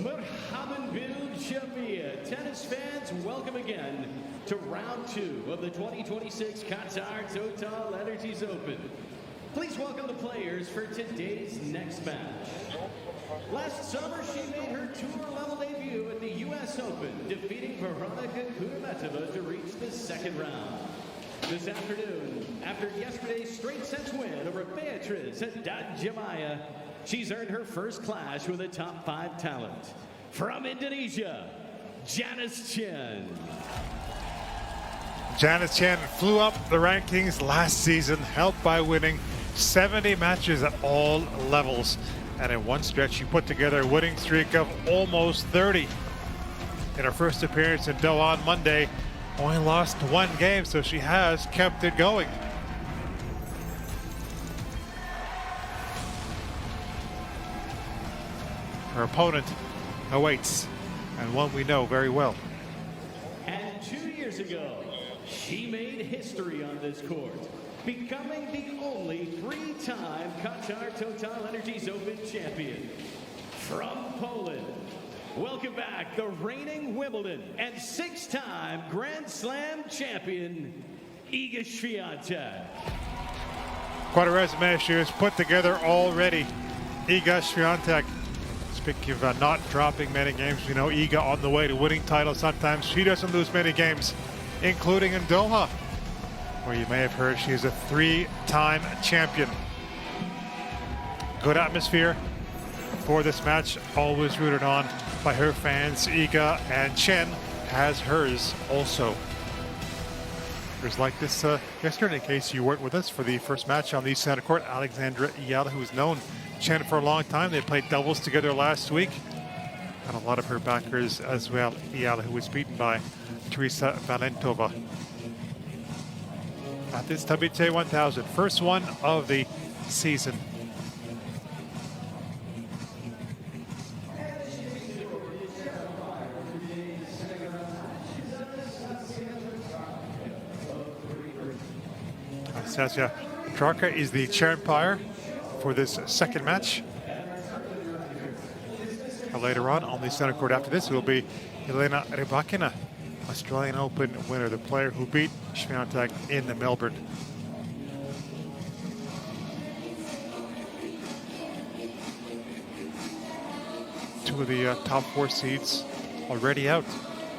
Marhaban bil Jamia. Tennis fans, welcome again to round 2 of the 2026 Qatar Total Energies Open. Please welcome the players for today's next match. Last summer, she made her tour-level debut at the U.S. Open, defeating Veronika Kudermetova to reach the second round. This afternoon, after yesterday's straight-sets win over Beatriz Haddad Jamaya, she's earned her first clash with a top 5 talent. From Indonesia, Janice Chen. Janice Chen flew up the rankings last season, helped by winning 70 matches at all levels. And in one stretch, she put together a winning streak of almost 30. In her first appearance in Doha on Monday, only lost 1 game, so she has kept it going. Her opponent awaits, and one we know very well. And 2 years ago, she made history on this court, becoming the only 3-time Qatar Total Energies Open champion. From Poland, welcome back the reigning Wimbledon and 6-time Grand Slam champion, Iga Swiatek. Quite a resume she has put together already. Iga Swiatek. Speaking of not dropping many games, we know Iga on the way to winning titles. Sometimes she doesn't lose many games, including in Doha, where you may have heard she's a 3-time champion. Good atmosphere for this match, always rooted on by her fans. Iga, and Chen has hers also. It was like this yesterday, in case you weren't with us for the first match on the center court. Alexandra Iyala, who's known Chen for a long time. They played doubles together last week. And a lot of her backers as well. Iyala, who was beaten by Teresa Valentova at this WTA 1000. First one of the season. Anastasia Trarka is the chair umpire for this second match. Later on the center court after this will be Elena Rybakina, Australian Open winner, the player who beat Swiatek in the Melbourne. Two of the top 4 seeds already out.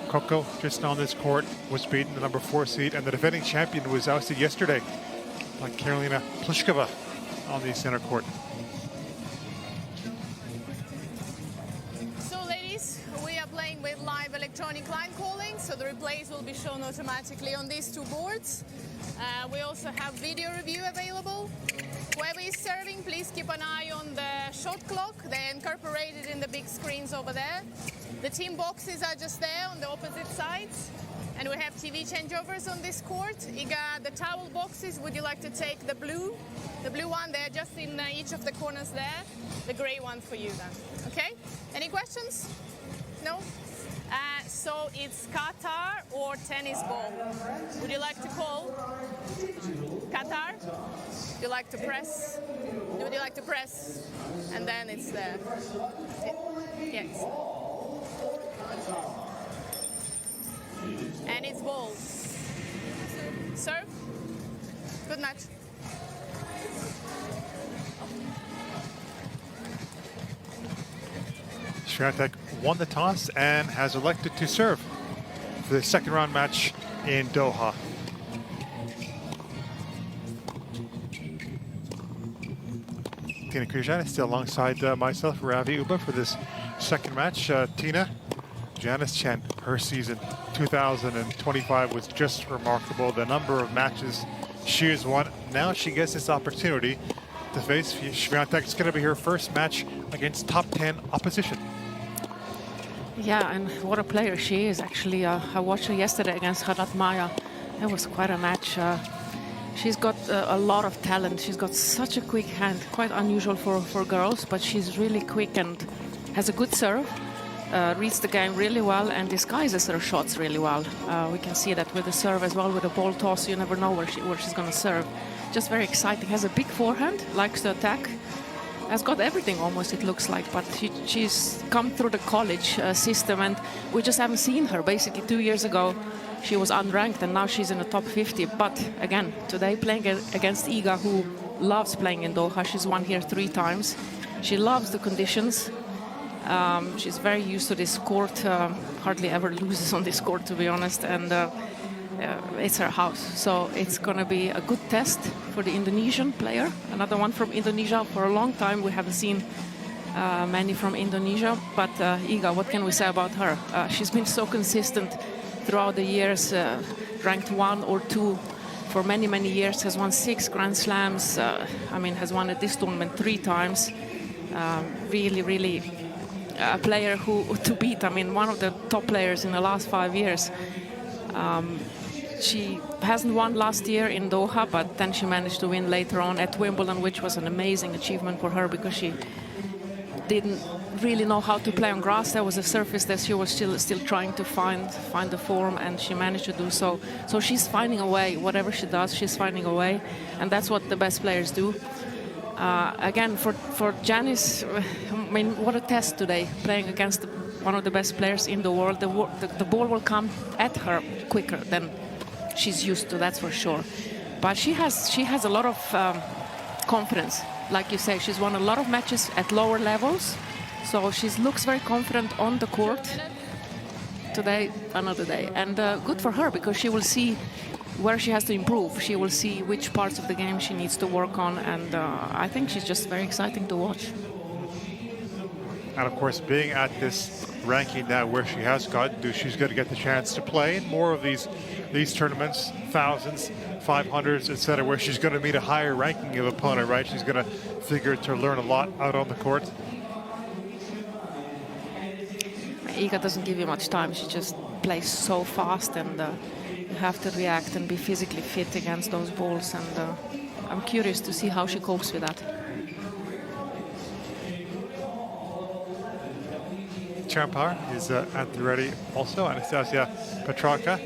Coco, just on this court, was beaten, the number 4 seed, and the defending champion was ousted yesterday by Karolina Pliskova on the center court. So ladies, we are playing with live electronic line calling, so the replays will be shown automatically on these 2 boards. We also have video review available. Whoever is serving, please keep an eye on the shot clock. They're incorporated in the big screens over there. The team boxes are just there on the opposite sides. And we have TV changeovers on this court. Iga, the towel boxes, would you like to take the blue? The blue one, they're just in each of the corners there. The gray one for you then, okay? Any questions? No? So it's Qatar or tennis ball? Would you like to call? Qatar? Would you like to press? Would you like to press? And then it's there. Yes. And it's ball. Serve. Good match. Swiatek won the toss and has elected to serve for the second round match in Doha. Tina Krijan is still alongside myself, Ravi Uba, for this second match. Tina, Janice Chen, her season 2025 was just remarkable. The number of matches she has won. Now she gets this opportunity to face Swiatek. It's going to be her first match against top 10 opposition. Yeah, and what a player she is, actually. I watched her yesterday against Haddad Maya. It was quite a match. She's got a lot of talent. She's got such a quick hand, quite unusual for girls, but she's really quick and has a good serve. Reads the game really well and disguises her shots really well. We can see that with the serve as well, with the ball toss. You never know where she's going to serve. Just very exciting. Has a big forehand, likes to attack. has got everything almost, it looks like, but she's come through the college system, and we just haven't seen her. Basically 2 years ago she was unranked, and now she's in the top 50. But again, today playing against Iga, who loves playing in Doha. She's won here 3 times. She loves the conditions. She's very used to this court, hardly ever loses on this court, to be honest, and it's her house. So it's going to be a good test for the Indonesian player. Another one from Indonesia. For a long time we haven't seen many from Indonesia, but Iga, what can we say about her? She's been so consistent throughout the years, ranked 1 or 2 for many, many years, has won 6 Grand Slams, I mean, has won at this tournament 3 times. Really, really a player who to beat. I mean, one of the top players in the last 5 years. She hasn't won last year in Doha, but then she managed to win later on at Wimbledon, which was an amazing achievement for her because she didn't really know how to play on grass. That was a surface that she was still trying to find the form, and she managed to do so. So she's finding a way. Whatever she does, she's finding a way, and that's what the best players do. Again, for Janice, I mean, what a test today, playing against one of the best players in the world. The ball will come at her quicker than she's used to, that's for sure. But she has a lot of confidence. Like you say, she's won a lot of matches at lower levels, so she looks very confident on the court. Today, another day, and good for her, because she will see where she has to improve. She will see which parts of the game she needs to work on, and I think she's just very exciting to watch. And of course, being at this ranking now where she has gotten to, she's going to get the chance to play in more of these tournaments, thousands, 500s, etc., where she's going to meet a higher ranking of opponent, right? She's going to figure to learn a lot out on the court. Iga doesn't give you much time. She just plays so fast, and you have to react and be physically fit against those balls, and I'm curious to see how she copes with that. Champar is at the ready also. Anastasia Petrarca.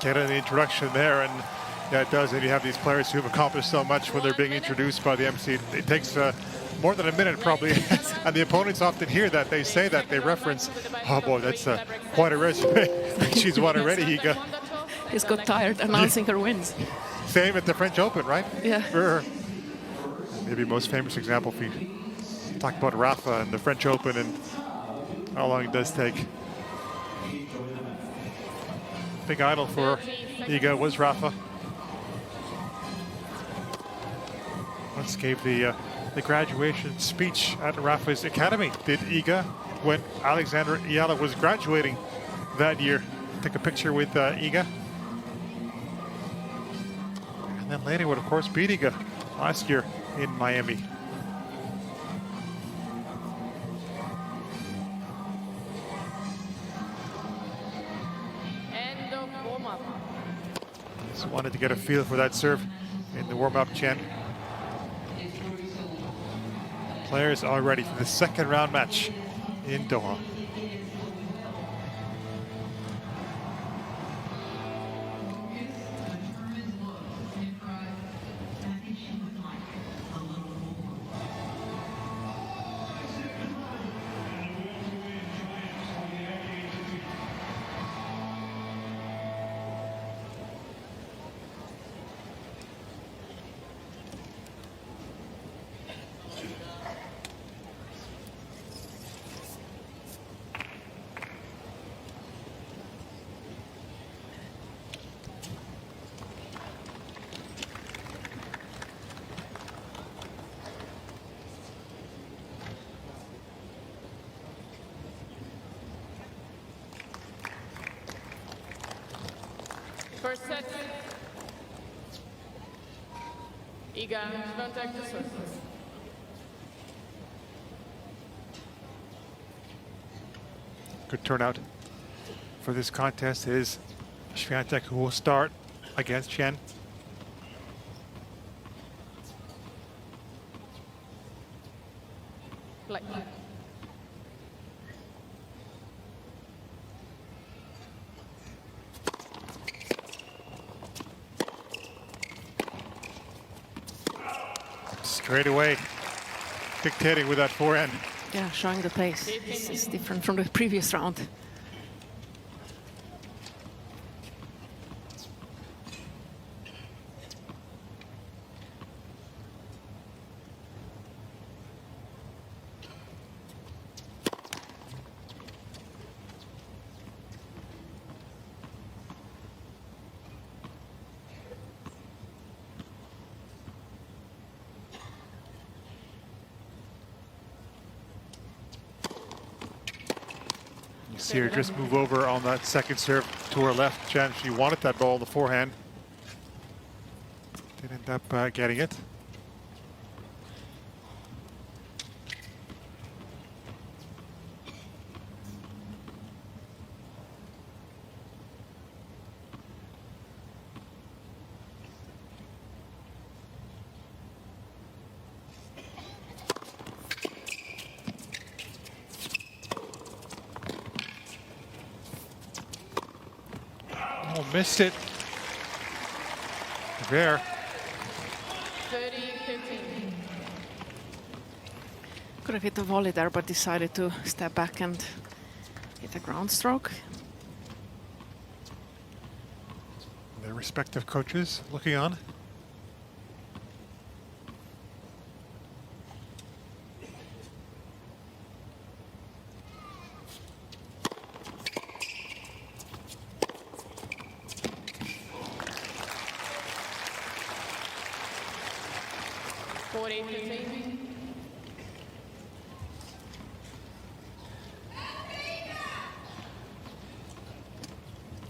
Getting the introduction there, and yeah, it does. And you have these players who have accomplished so much when they're being introduced by the MC. It takes more than a minute probably, and the opponents often hear that. They say that, they reference, oh boy, that's quite a resume. She's won already, Iga. He's got tired announcing her wins. Same at the French Open, right? Yeah. For her. Maybe most famous example if you talk about Rafa and the French Open and how long it does take. Big idol for Iga was Rafa. Once gave the graduation speech at Rafa's academy, did Iga, when Alexander Iala was graduating that year. Took a picture with Iga. And then later would, of course, beat Iga last year in Miami. End of warm-up. Just wanted to get a feel for that serve in the warm-up, Chen. Players are ready for the second round match in Doha. First set. Iga, Świątek to serve. Good turnout for this contest. It is Świątek who will start against Chen. Play. Straight away, dictating with that forehand. Yeah, showing the pace. This is different from the previous round. See her just move over on that second serve to her left. Jen, she wanted that ball in the forehand. Did end up getting it. Oh, missed it. There. 30-15. Could have hit the volley there, but decided to step back and hit a ground stroke. Their respective coaches looking on.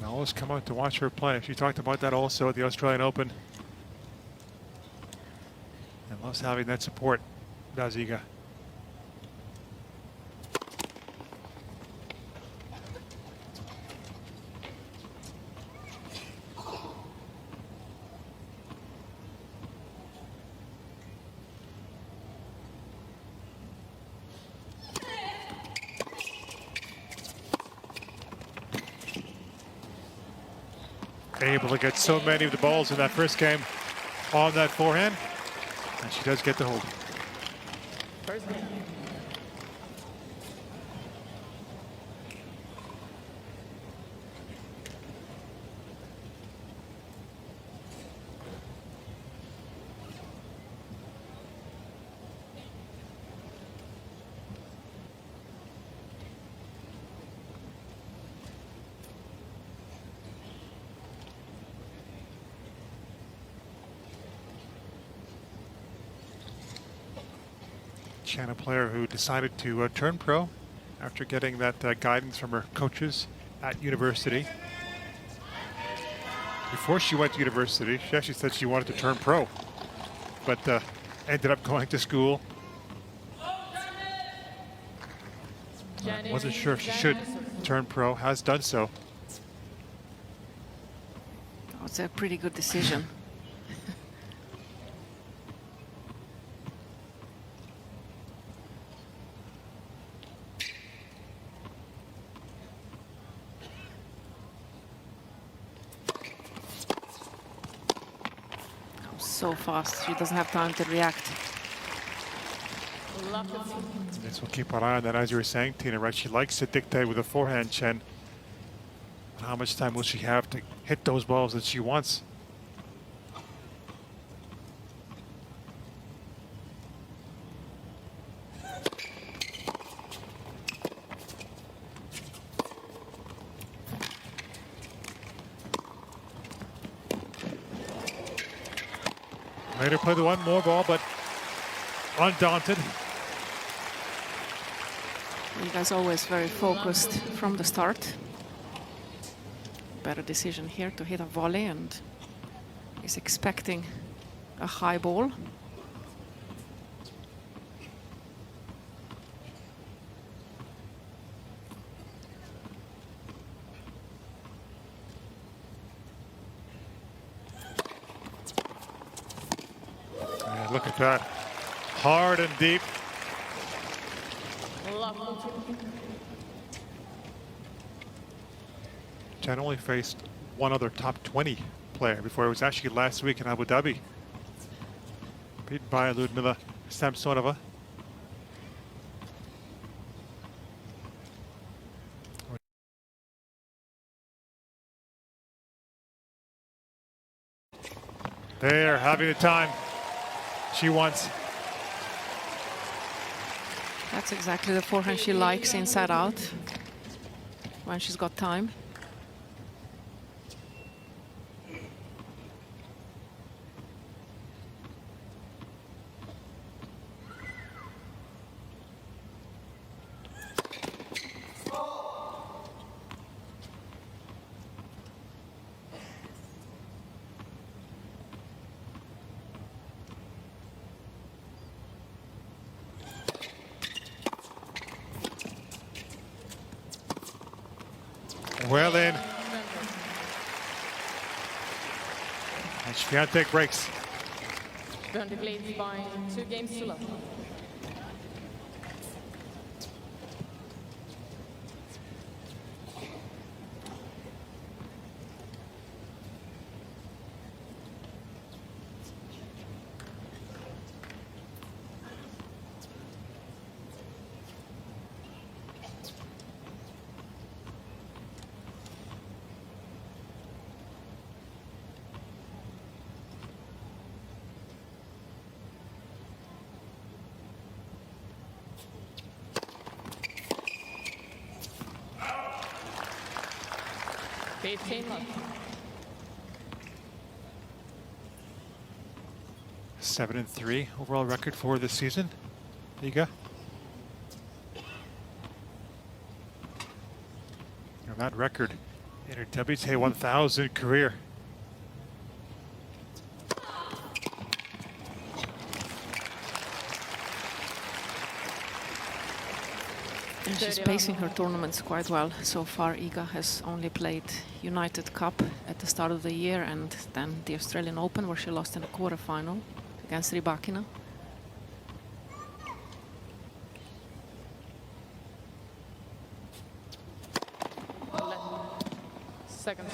I always come out to watch her play. She talked about that also at the Australian Open. And loves having that support, does Iga. Able to get so many of the balls in that first game on that forehand, and she does get the hold. Chen, a player who decided to turn pro after getting that guidance from her coaches at university. Before she went to university, she actually said she wanted to turn pro, but ended up going to school. Wasn't sure if she should turn pro, has done so. It's a pretty good decision. So fast, she doesn't have time to react. Yes, we'll keep our eye on that, as you were saying, Tina, right? She likes to dictate with a forehand, Chen. How much time will she have to hit those balls that she wants? Made her play the one more ball, but undaunted. You guys always very focused from the start. Better decision here to hit a volley, and is expecting a high ball. Look at that. Hard and deep. Chen only faced one other top 20 player before. It was actually last week in Abu Dhabi. beaten by Ludmila Samsonova. They're having the time she wants. That's exactly the forehand she likes, inside out, when she's got time. Well in. And Swiatek breaks. Björn leads by 2 games to love. Seven and 3 overall record for this season. Iga. And that record in her WTA 1000 career. And she's pacing her tournaments quite well so far. Iga has only played United Cup at the start of the year, and then the Australian Open, where she lost in the quarterfinal against Rybakina. Second.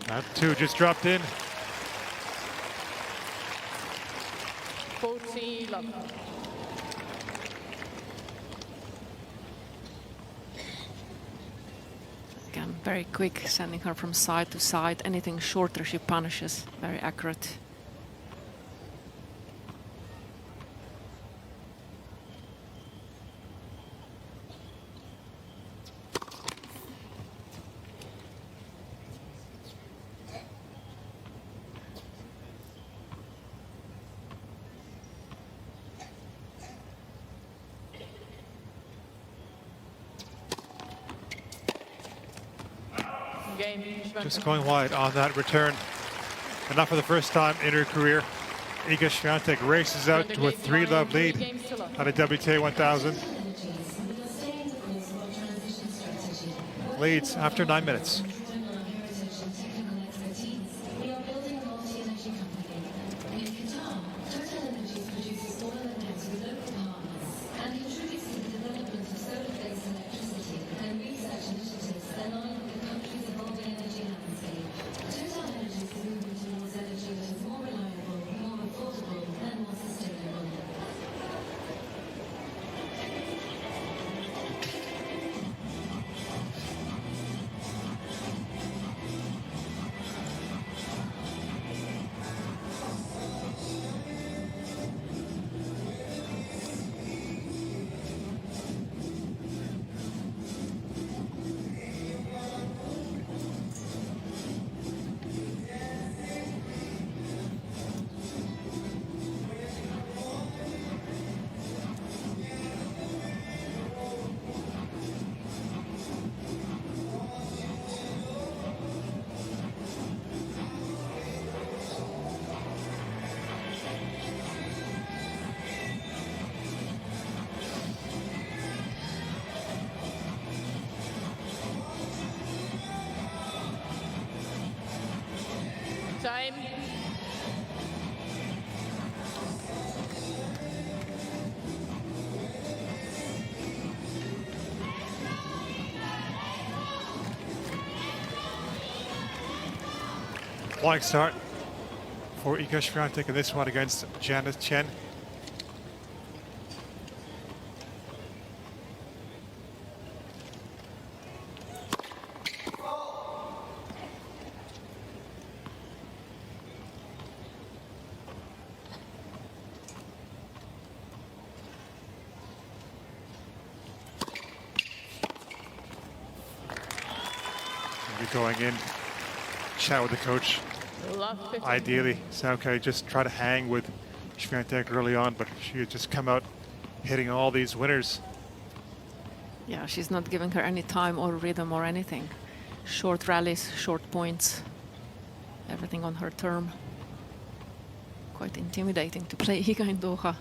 That 2 just dropped in. 40 love. Again, very quick, sending her from side to side. Anything shorter she punishes. Very accurate. Just going wide on that return. And not for the first time in her career. Iga Swiatek races out to a 3-love lead at a WTA 1000. Leads after 9 minutes. Time. Flying start for Iga Swiatek in this one against Janice Chen. Going in, chat with the coach. Ideally, Saukai just try to hang with Swiatek early on, but she had just come out hitting all these winners. Yeah, she's not giving her any time or rhythm or anything. Short rallies, short points, everything on her term. Quite intimidating to play Iga in Doha.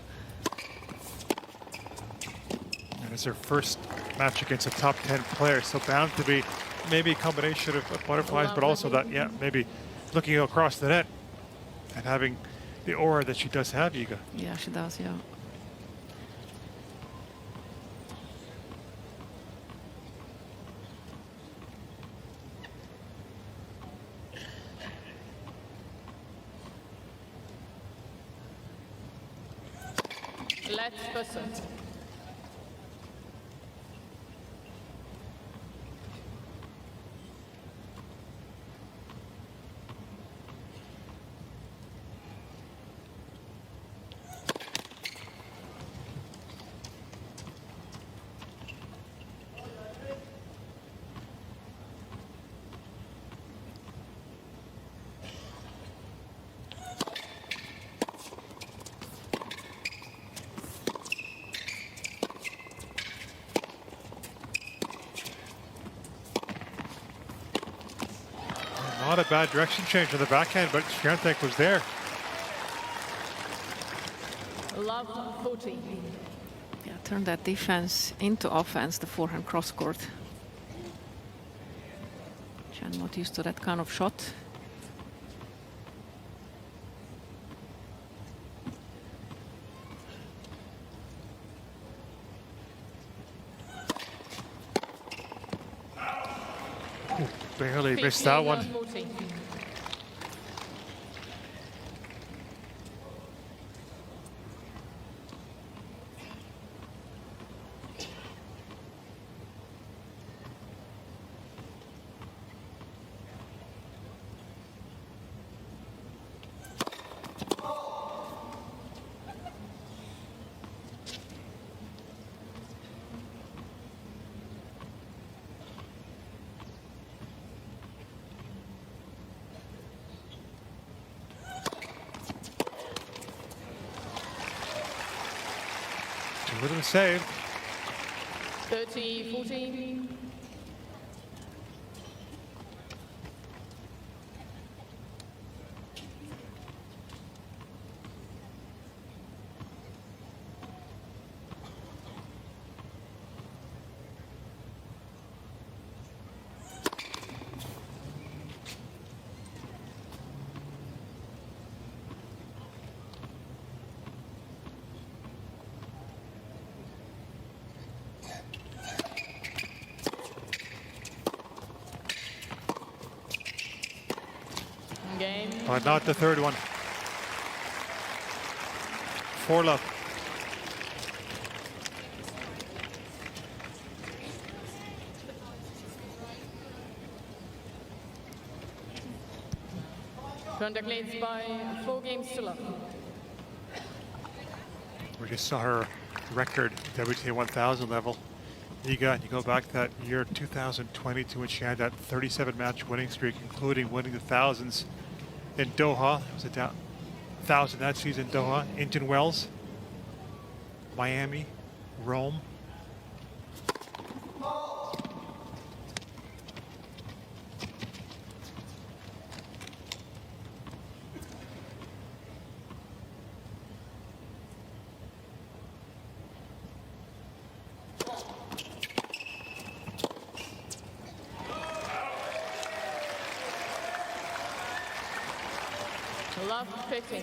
And it's her first match against a top 10 player, so bound to be maybe a combination of butterflies, but also that, yeah, maybe looking across the net and having the aura that she does have, Iga. Yeah, she does, yeah. Let's person. Not a bad direction change on the backhand, but Swiatek was there. Love 40. Yeah, turn that defense into offense, the forehand cross court. Chen not used to that kind of shot. Barely missed that one. 40. With him saved. 30, 40. Game. But not the third one. 4-love. Contact leads by 4 games to love. We just saw her record WTA 1000 level. Iga, you go back to that year 2022 when she had that 37-match winning streak, including winning the thousands in Doha. It was a 1,000 that season in Doha, Indian Wells, Miami, Rome. Love 15.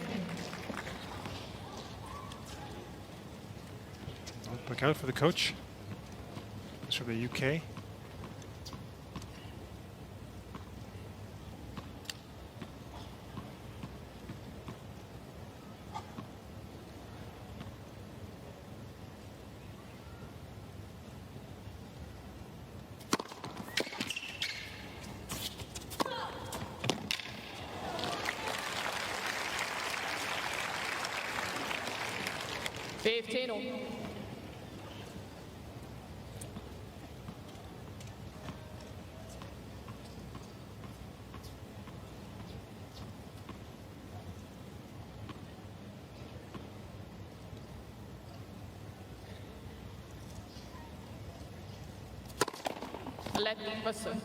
Look out for the coach. It's from the UK. Let person.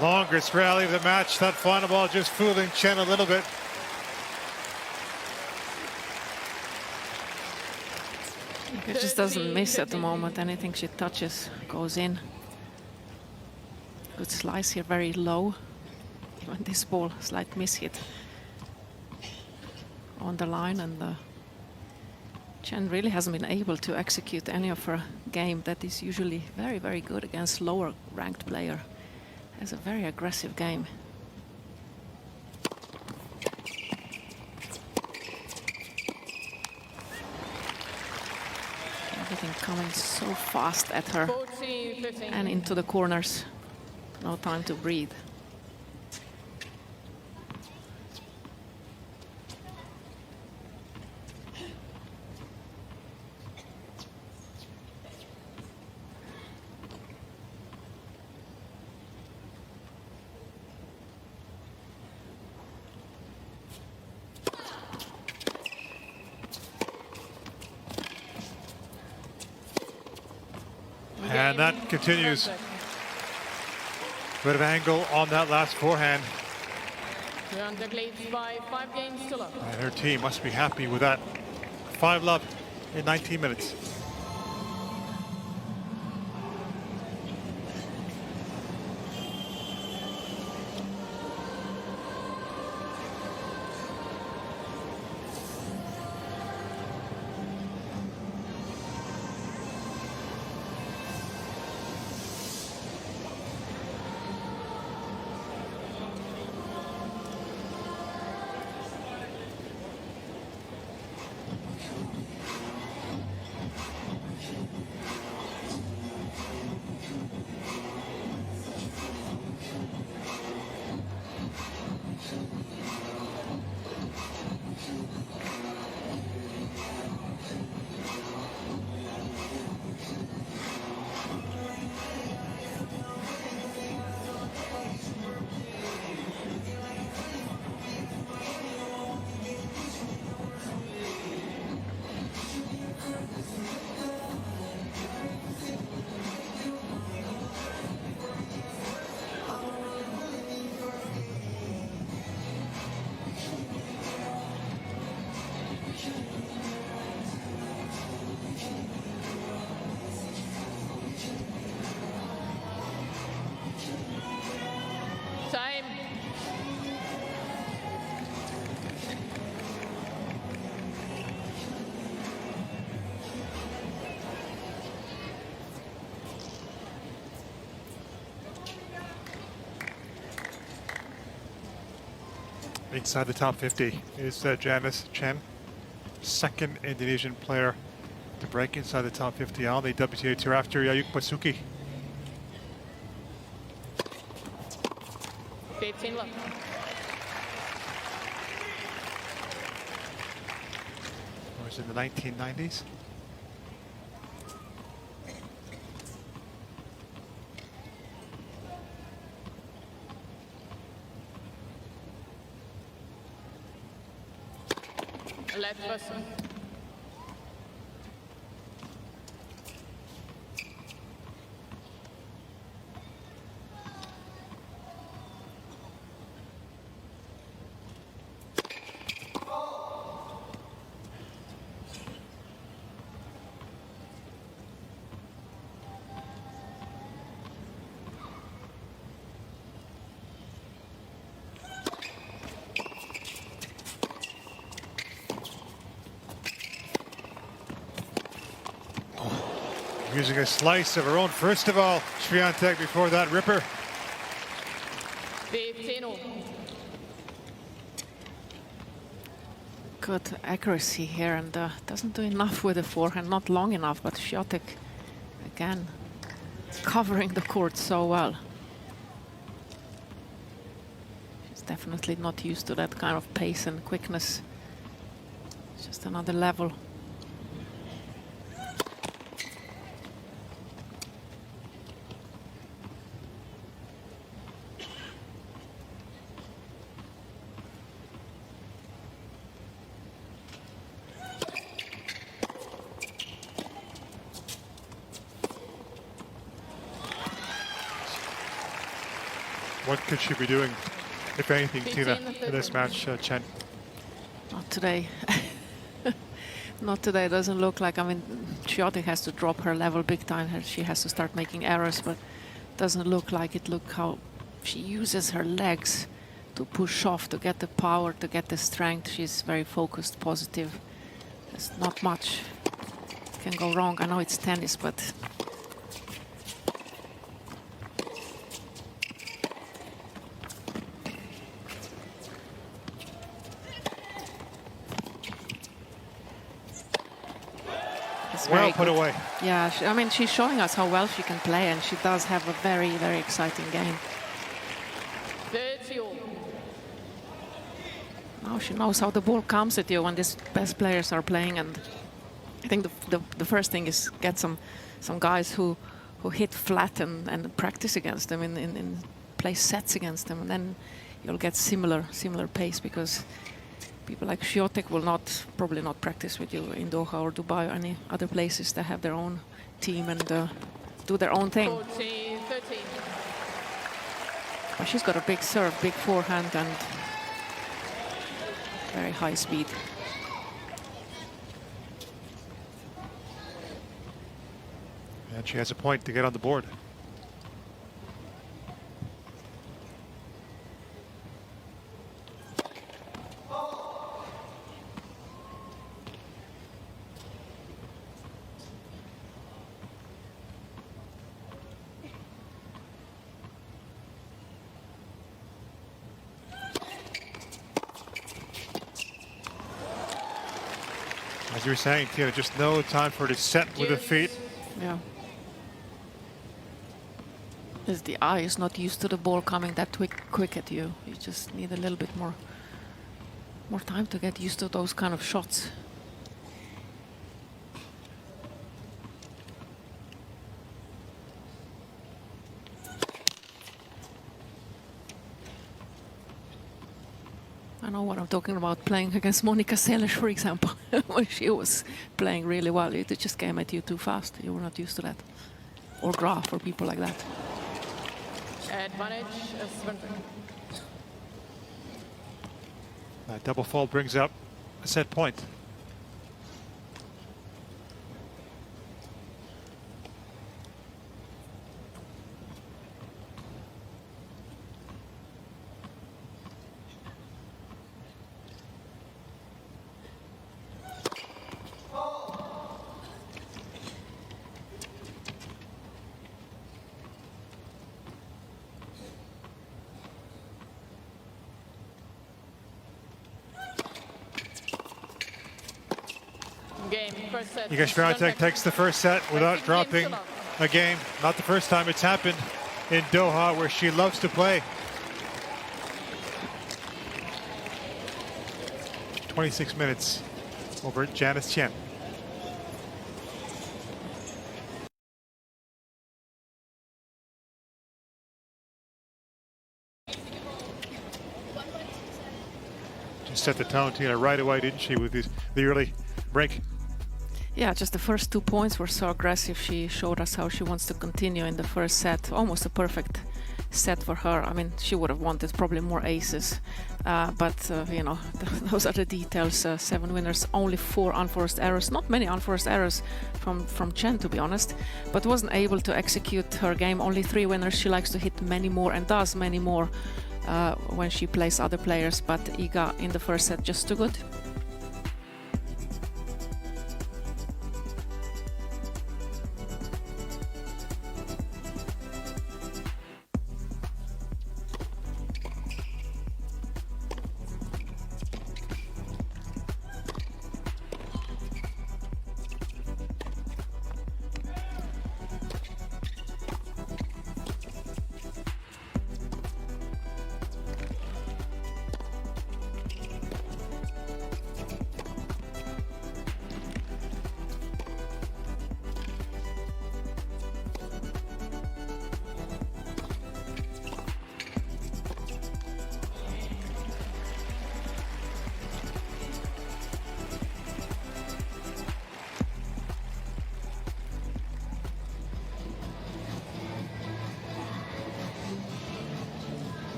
Longest rally of the match. That final ball just fooling Chen a little bit. It just doesn't miss at the moment. Anything she touches goes in. Good slice here, very low. Even this ball, slight miss hit on the line, and Chen really hasn't been able to execute any of her game that is usually very, very good against lower ranked player. Has a very aggressive game. Everything coming so fast at her 14-15. and into the corners. No time to breathe. And that continues. Bit of angle on that last forehand. Swiatek leads by 5 games to love. And her team must be happy with that. 5-love in 19 minutes. Time. Inside the top 50 is Janice Chen, second Indonesian player to break inside the top 50 on the WTA Tour after Yayuk Basuki. 15 love. in the 1990s. Left person. Using a slice of her own. First of all, Swiatek before that ripper. 15. Good accuracy here, and doesn't do enough with the forehand, not long enough, but Swiatek again covering the court so well. She's definitely not used to that kind of pace and quickness. Just another level. What could she be doing, if anything, 15, Tina, in this match, Chen? Not today. Not today. It doesn't look like. I mean, Swiatek has to drop her level big time. She has to start making errors, but doesn't look like it. Look how she uses her legs to push off, to get the power, to get the strength. She's very focused, positive. There's not much can go wrong. I know it's tennis, but well put away. Yeah, I mean, she's showing us how well she can play, and she does have a very, very exciting game. 30. Now she knows how the ball comes at you when these best players are playing, and I think the first thing is get some guys who hit flat and practice against them and play sets against them, and then you'll get similar pace, because people like Swiatek will probably not practice with you in Doha or Dubai or any other places. They have their own team and do their own thing. 14, 13. But she's got a big serve, big forehand, and very high speed. And she has a point to get on the board. As you were saying, Tina, just no time for her to set with the feet. Yeah. As the eye is not used to the ball coming that quick at you. You just need a little bit more time to get used to those kind of shots. I know what I'm talking about, playing against Monica Seles, for example, when she was playing really well. It just came at you too fast. You were not used to that. Or Graf, or people like that. Advantage, Svensson. That double fault brings up a set point. Iga Swiatek takes the first set without dropping a game. Not the first time it's happened in Doha, where she loves to play. 26 minutes over Janice Chen. Just set the tone, Tina, right away, didn't she, with the early break? Yeah, just the first 2 points were so aggressive. She showed us how she wants to continue in the first set. Almost a perfect set for her. I mean, she would have wanted probably more aces, but you know, those are the details. 7 winners, only 4 unforced errors. Not many unforced errors from Chen, to be honest, but wasn't able to execute her game. Only 3 winners. She likes to hit many more and does many more when she plays other players, but Iga in the first set just too good.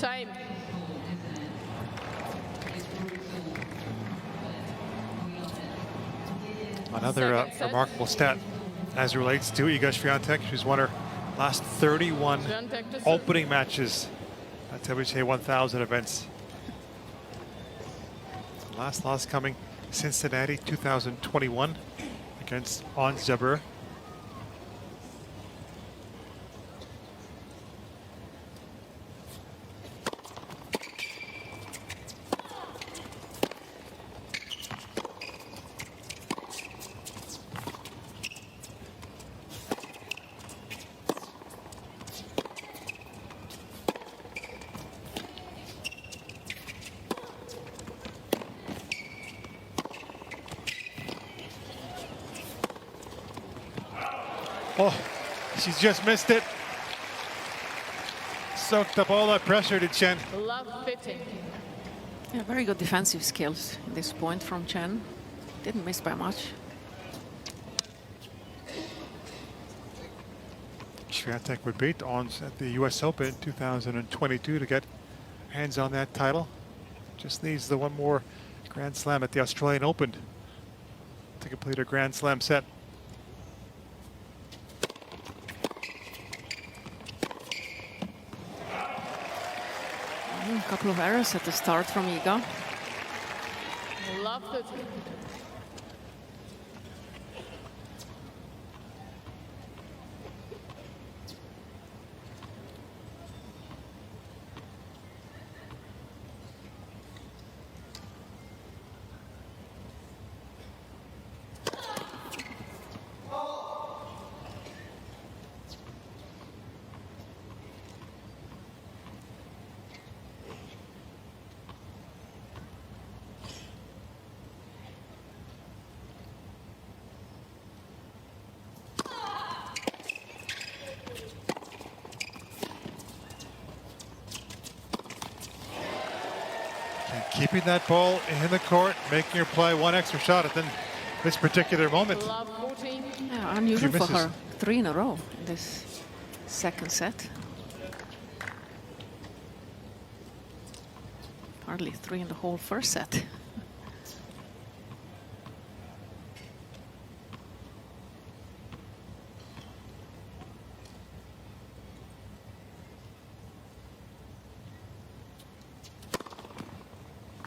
Time. Another remarkable stat as it relates to Iga Swiatek. She's won her last 31 opening matches at WTA 1000 events. Last loss coming Cincinnati 2021 against Ons Jabeur. Oh, she's just missed it. Soaked up all that pressure to Chen. Love 50. Yeah, very good defensive skills at this point from Chen. Didn't miss by much. Swiatek would beat Ons at the US Open 2022 to get hands on that title. Just needs the one more Grand Slam at the Australian Open to complete a Grand Slam set. A couple of errors at the start from Iga. Love 50. Keeping that ball in the court, making her play one extra shot at this particular moment. Love 14. Yeah, unusual for her. 3 in a row in this second set. Hardly 3 in the whole first set.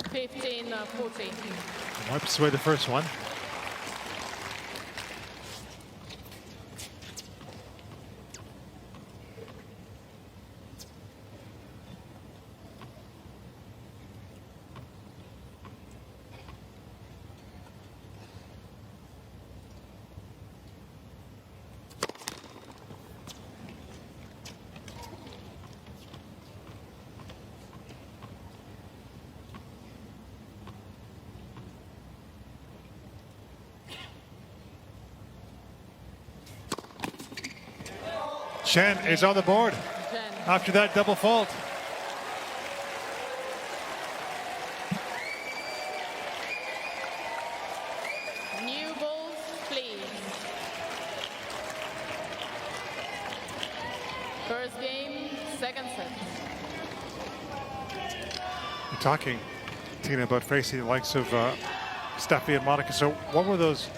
15-14. Wipes away the first one. Chen is on the board after that double fault. New balls, please. First game, second set. We're talking, Tina, about facing the likes of Steffi and Monica. So what were those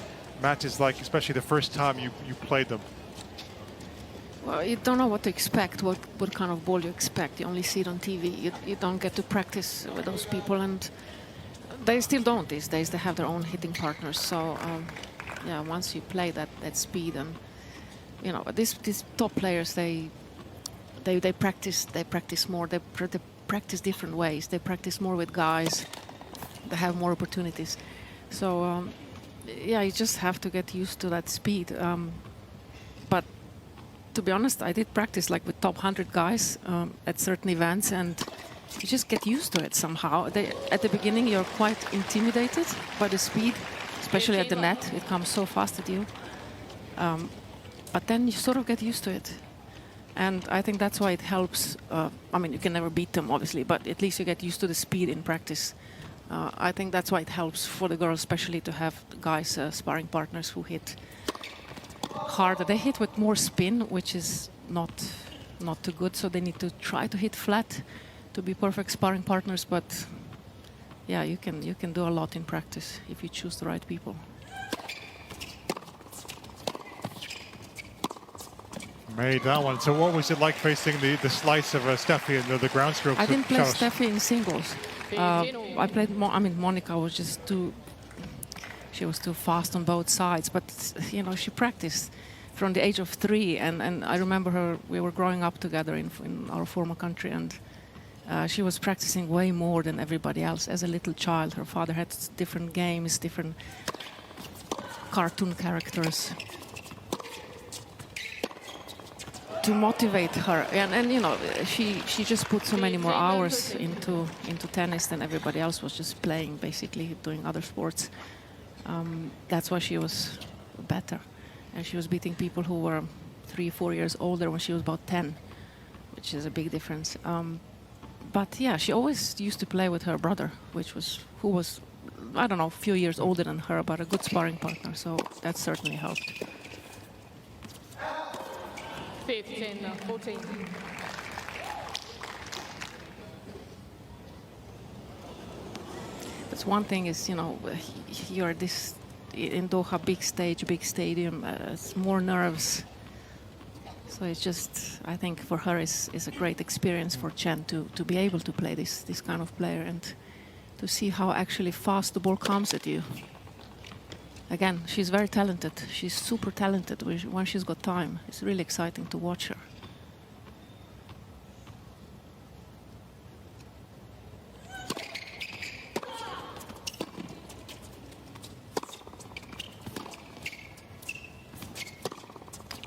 matches like, especially the first time you played them? Well, you don't know what to expect, what kind of ball you expect. You only see it on TV. You don't get to practice with those people, and they still don't these days. They have their own hitting partners. So, yeah, once you play that speed, and you know, these top players, they practice more. They practice different ways. They practice more with guys. They have more opportunities. So, yeah, you just have to get used to that speed. But to be honest, I did practice like with top 100 guys at certain events, and you just get used to it somehow. At the beginning, you're quite intimidated by the speed, especially at the net. It comes so fast at you. But then you sort of get used to it. And I think that's why it helps. I mean, you can never beat them, obviously, but at least you get used to the speed in practice. I think that's why it helps for the girls, especially to have guys, sparring partners who hit harder. They hit with more spin, which is not too good. So they need to try to hit flat to be perfect sparring partners. But yeah, you can do a lot in practice if you choose the right people. Made that one. So what was it like facing the slice of Steffi and the ground strokes? I didn't play Steffi in singles. I played Monica was just she was too fast on both sides. But you know, she practiced from the age of 3, and I remember her. We were growing up together in our former country, and she was practicing way more than everybody else as a little child. Her father had different games, different cartoon characters to motivate her, and you know, she just put so many more hours into tennis than everybody else was just playing, basically doing other sports. That's why she was better, and she was beating people who were 3-4 years older when she was about 10, which is a big difference. But yeah, she always used to play with her brother, who was I don't know, a few years older than her, but a good sparring partner. So that certainly helped. 15-14. That's one thing is, you know, you're this in Doha, big stage, big stadium, it's more nerves. So it's just, I think for her is a great experience for Chen to be able to play this kind of player and to see how actually fast the ball comes at you. Again, she's very talented. She's super talented when she's got time. It's really exciting to watch her.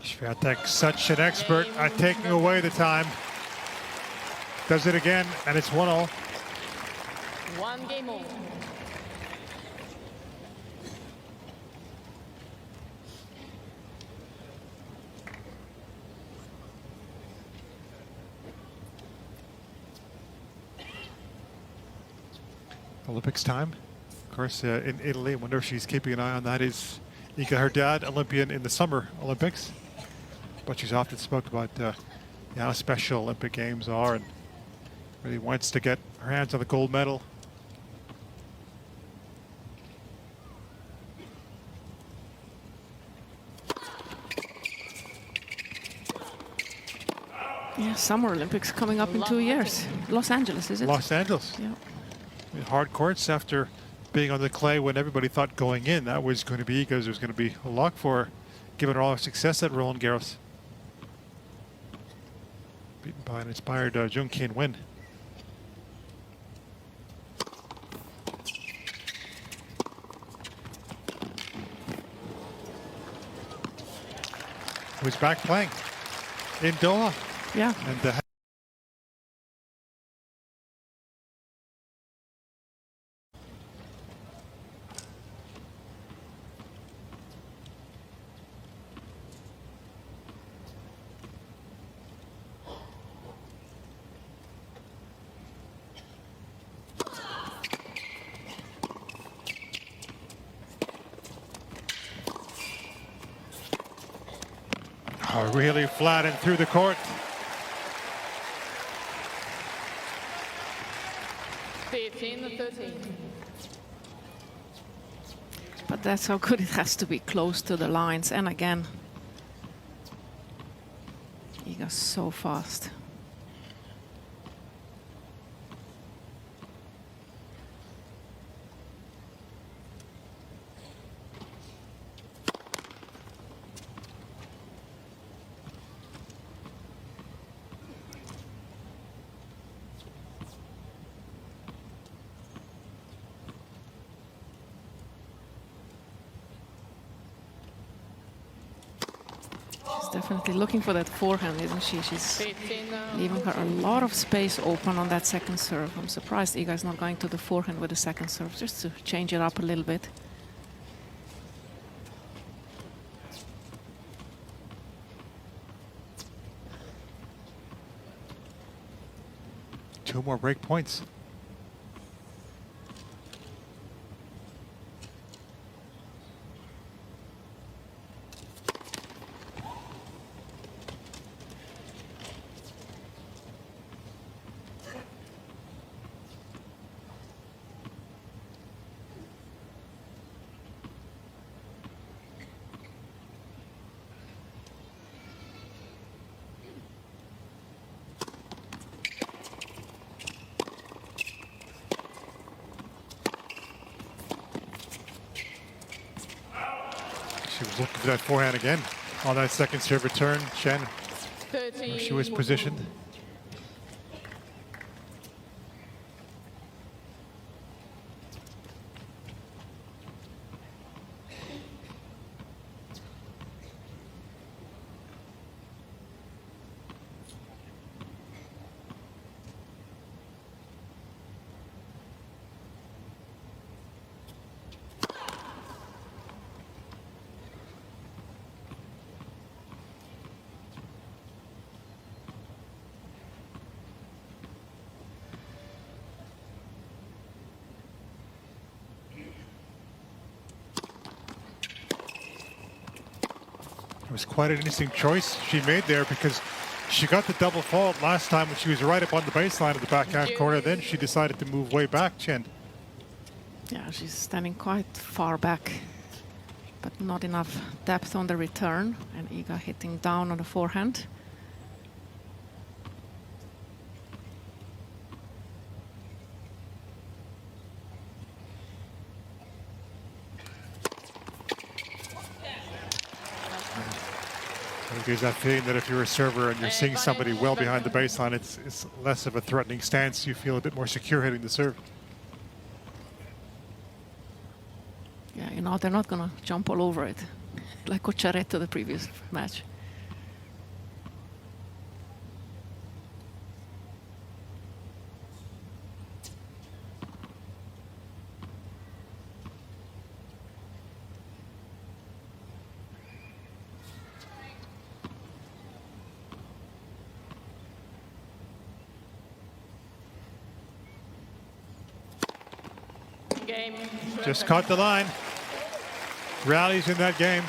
Swiatek, such an expert at taking away the time. Does it again, and it's 1-0. One game over. Olympics time. Of course, in Italy, I wonder if she's keeping an eye on that. Is Ika, her dad, Olympian in the Summer Olympics? But she's often spoke about how special Olympic Games are and really wants to get her hands on the gold medal. Yeah, Summer Olympics coming up in 2 years. Los Angeles, is it? Los Angeles. Yeah. Hard courts after being on the clay when everybody thought going in that was going to be because there was going to be a lock for her, given her all her success at Roland Garros. Beaten by an inspired Jung Kien Win. Who's back playing in Doha. Yeah. And really flat and through the court. 15-13. But that's how good it has to be, close to the lines. And again, Iga's so fast. Definitely looking for that forehand, isn't she? She's leaving her a lot of space open on that second serve. I'm surprised Iga is not going to the forehand with the second serve, just to change it up a little bit. Two more break points. She was looking for that forehand again on that second serve return. Chen, where she was positioned. It was quite an interesting choice she made there, because she got the double fault last time when she was right up on the baseline of the backhand corner. Then she decided to move way back, Chen. Yeah, she's standing quite far back, but not enough depth on the return. And Iga hitting down on the forehand. There's that feeling that if you're a server and you're seeing somebody well behind the baseline, it's less of a threatening stance. You feel a bit more secure hitting the serve. Yeah, you know, they're not going to jump all over it, like Occiaretto the previous match. Just caught the line. Rallies in that game.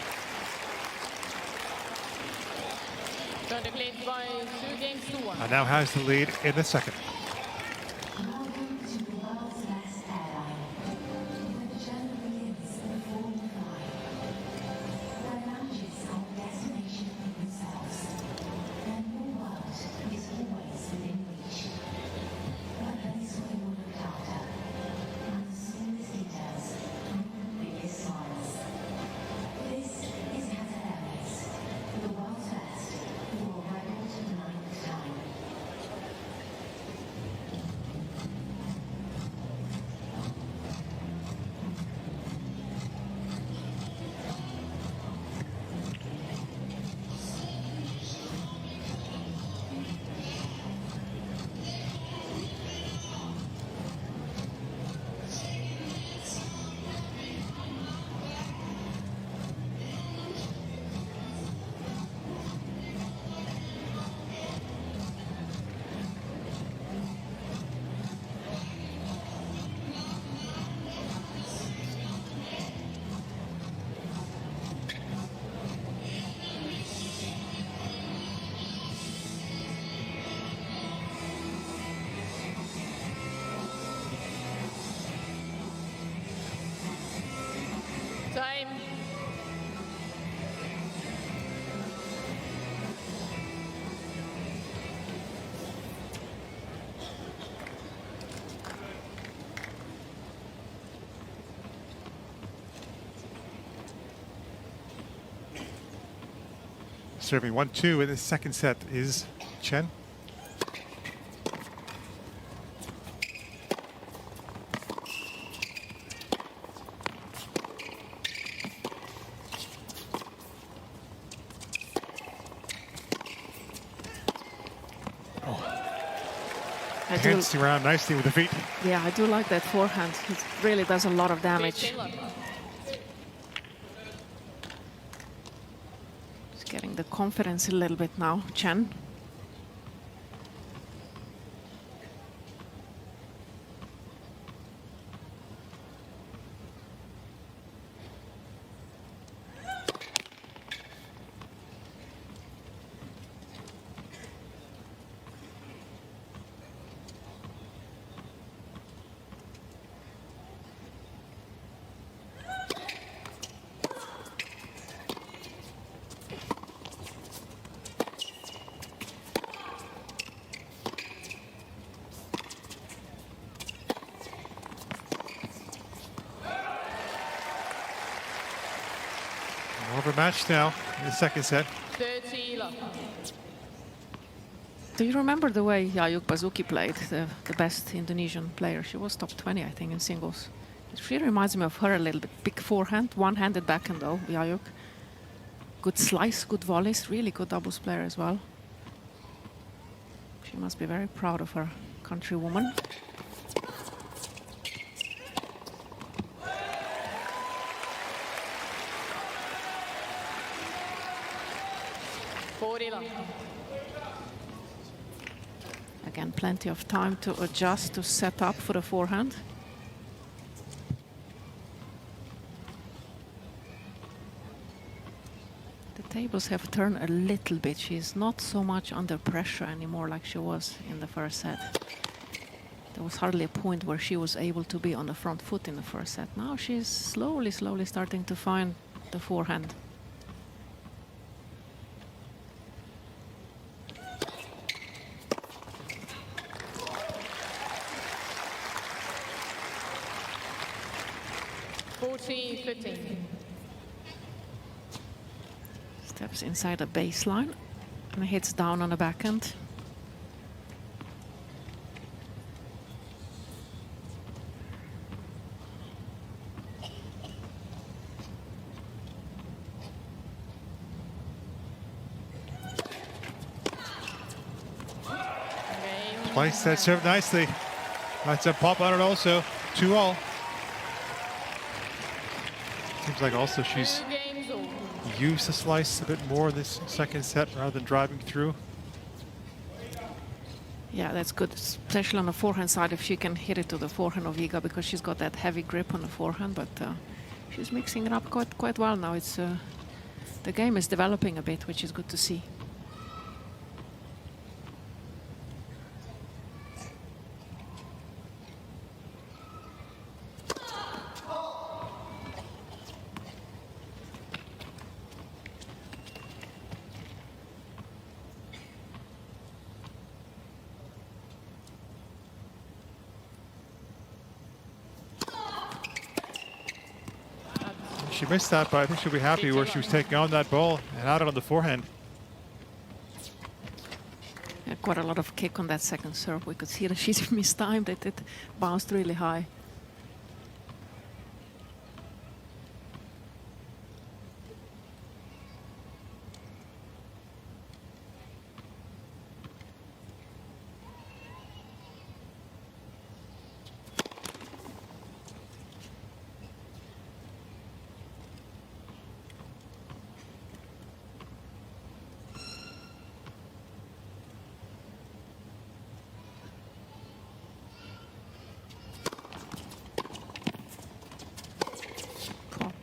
And now has the lead in the second. Serving 1-2 in the second set is Chen. Dancing around nicely with the feet. Yeah, I do like that forehand. It really does a lot of damage. He's getting the confidence a little bit now, Chen. More of a match now in the second set. 30 love. Do you remember the way Yayuk Bazuki played, the best Indonesian player? She was top 20, I think, in singles. She reminds me of her a little bit. Big forehand, one-handed backhand though, Yayuk. Good slice, good volleys, really good doubles player as well. She must be very proud of her countrywoman. Again, plenty of time to adjust, to set up for the forehand. The tables have turned a little bit. She's not so much under pressure anymore like she was in the first set. There was hardly a point where she was able to be on the front foot in the first set. Now she's slowly starting to find the forehand. Steps inside the baseline and hits down on the backhand. Twice that served nicely. That's a pop on it also. 2-all. Seems like also she's used the slice a bit more this second set rather than driving through. Yeah, that's good, especially on the forehand side if she can hit it to the forehand of Iga, because she's got that heavy grip on the forehand, but she's mixing it up quite well now. It's the game is developing a bit, which is good to see. She missed that, but I think she'll be happy where she was taking on that ball and out it on the forehand. Yeah, quite a lot of kick on that second serve. We could see that she's mistimed it. It bounced really high.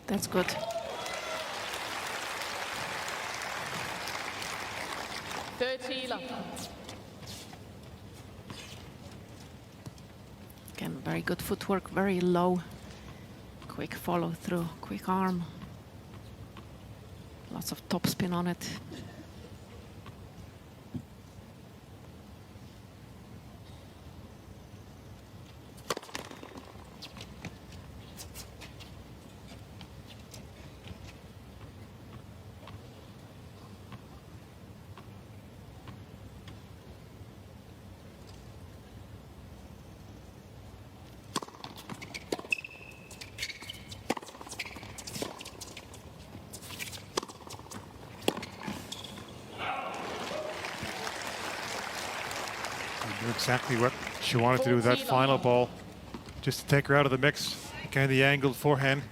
That's good. Again, very good footwork, very low. Quick follow through, quick arm. Lots of topspin on it. Exactly what she wanted to do with that final ball. Just to take her out of the mix. Again, the angled forehand.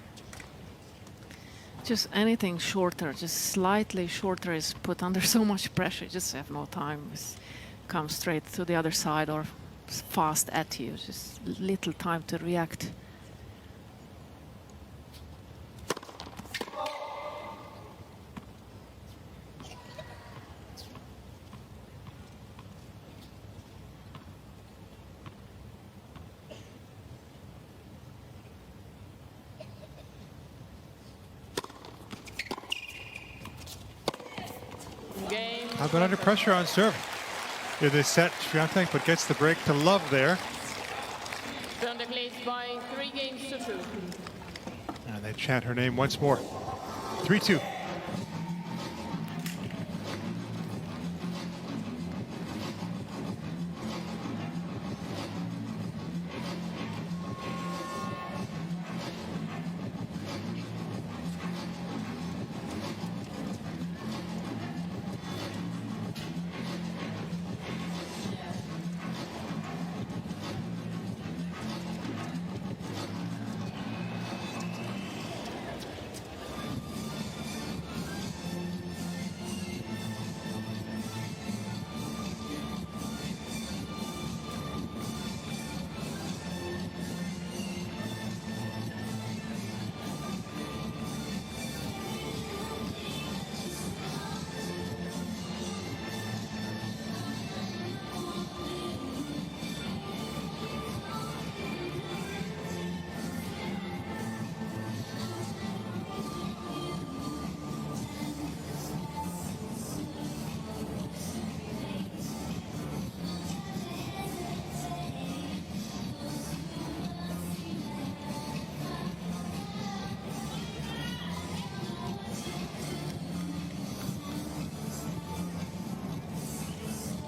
Just anything shorter, just slightly shorter is put under so much pressure. You just have no time. Just come straight to the other side or fast at you. Just little time to react. I've been under pressure on serve in this set. Swiatek, but gets the break to love there. From the place by 3 games to 2. And they chant her name once more. 3-2.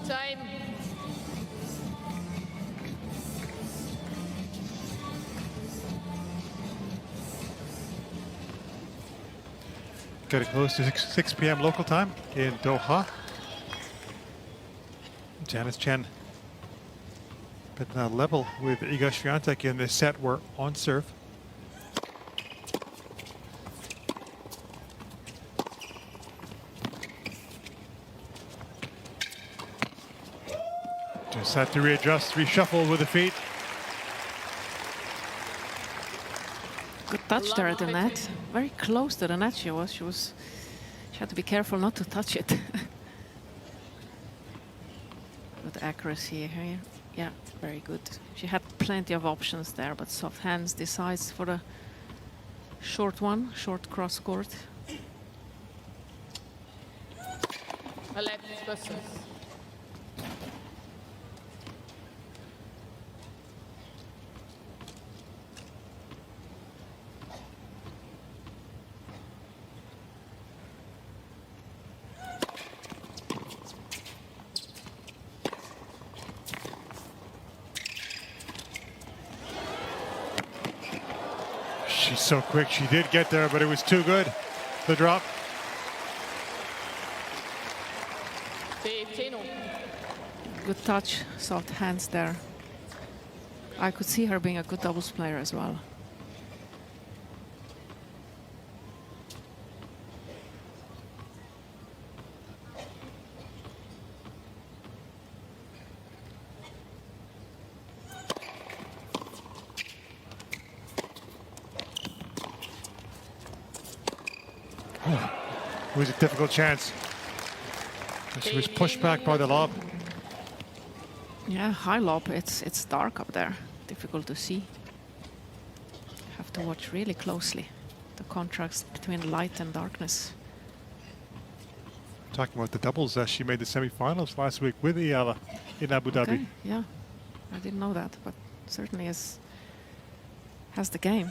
Time. Getting close to 6 p.m. local time in Doha. Janice Chen but now level with Iga Swiatek in this set. We're on serve. Just had to readjust, reshuffle with the feet. Good touch there at the net. Very close to the net she was. She had to be careful not to touch it. Good accuracy here. Yeah, very good. She had plenty of options there, but soft hands decides for the short one, short cross court. She's so quick. She did get there, but it was too good. The drop. Good touch, soft hands there. I could see her being a good doubles player as well. It was a difficult chance. She was pushed back by the lob. Yeah, high lob. It's dark up there. Difficult to see. Have to watch really closely the contrast between light and darkness. Talking about the doubles, she made the semifinals last week with Iala in Abu Dhabi. Okay, yeah, I didn't know that, but certainly has the game.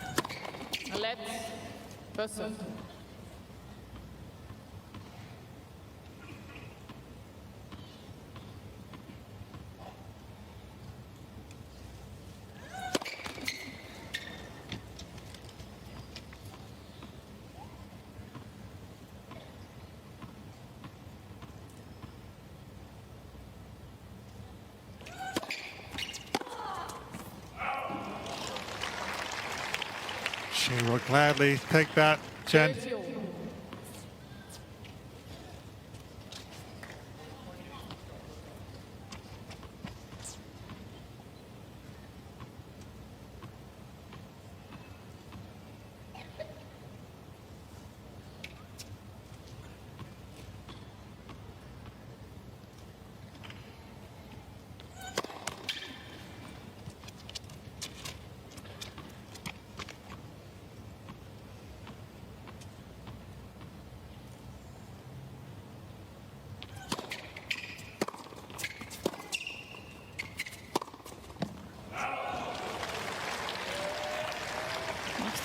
She will gladly take that, Chen.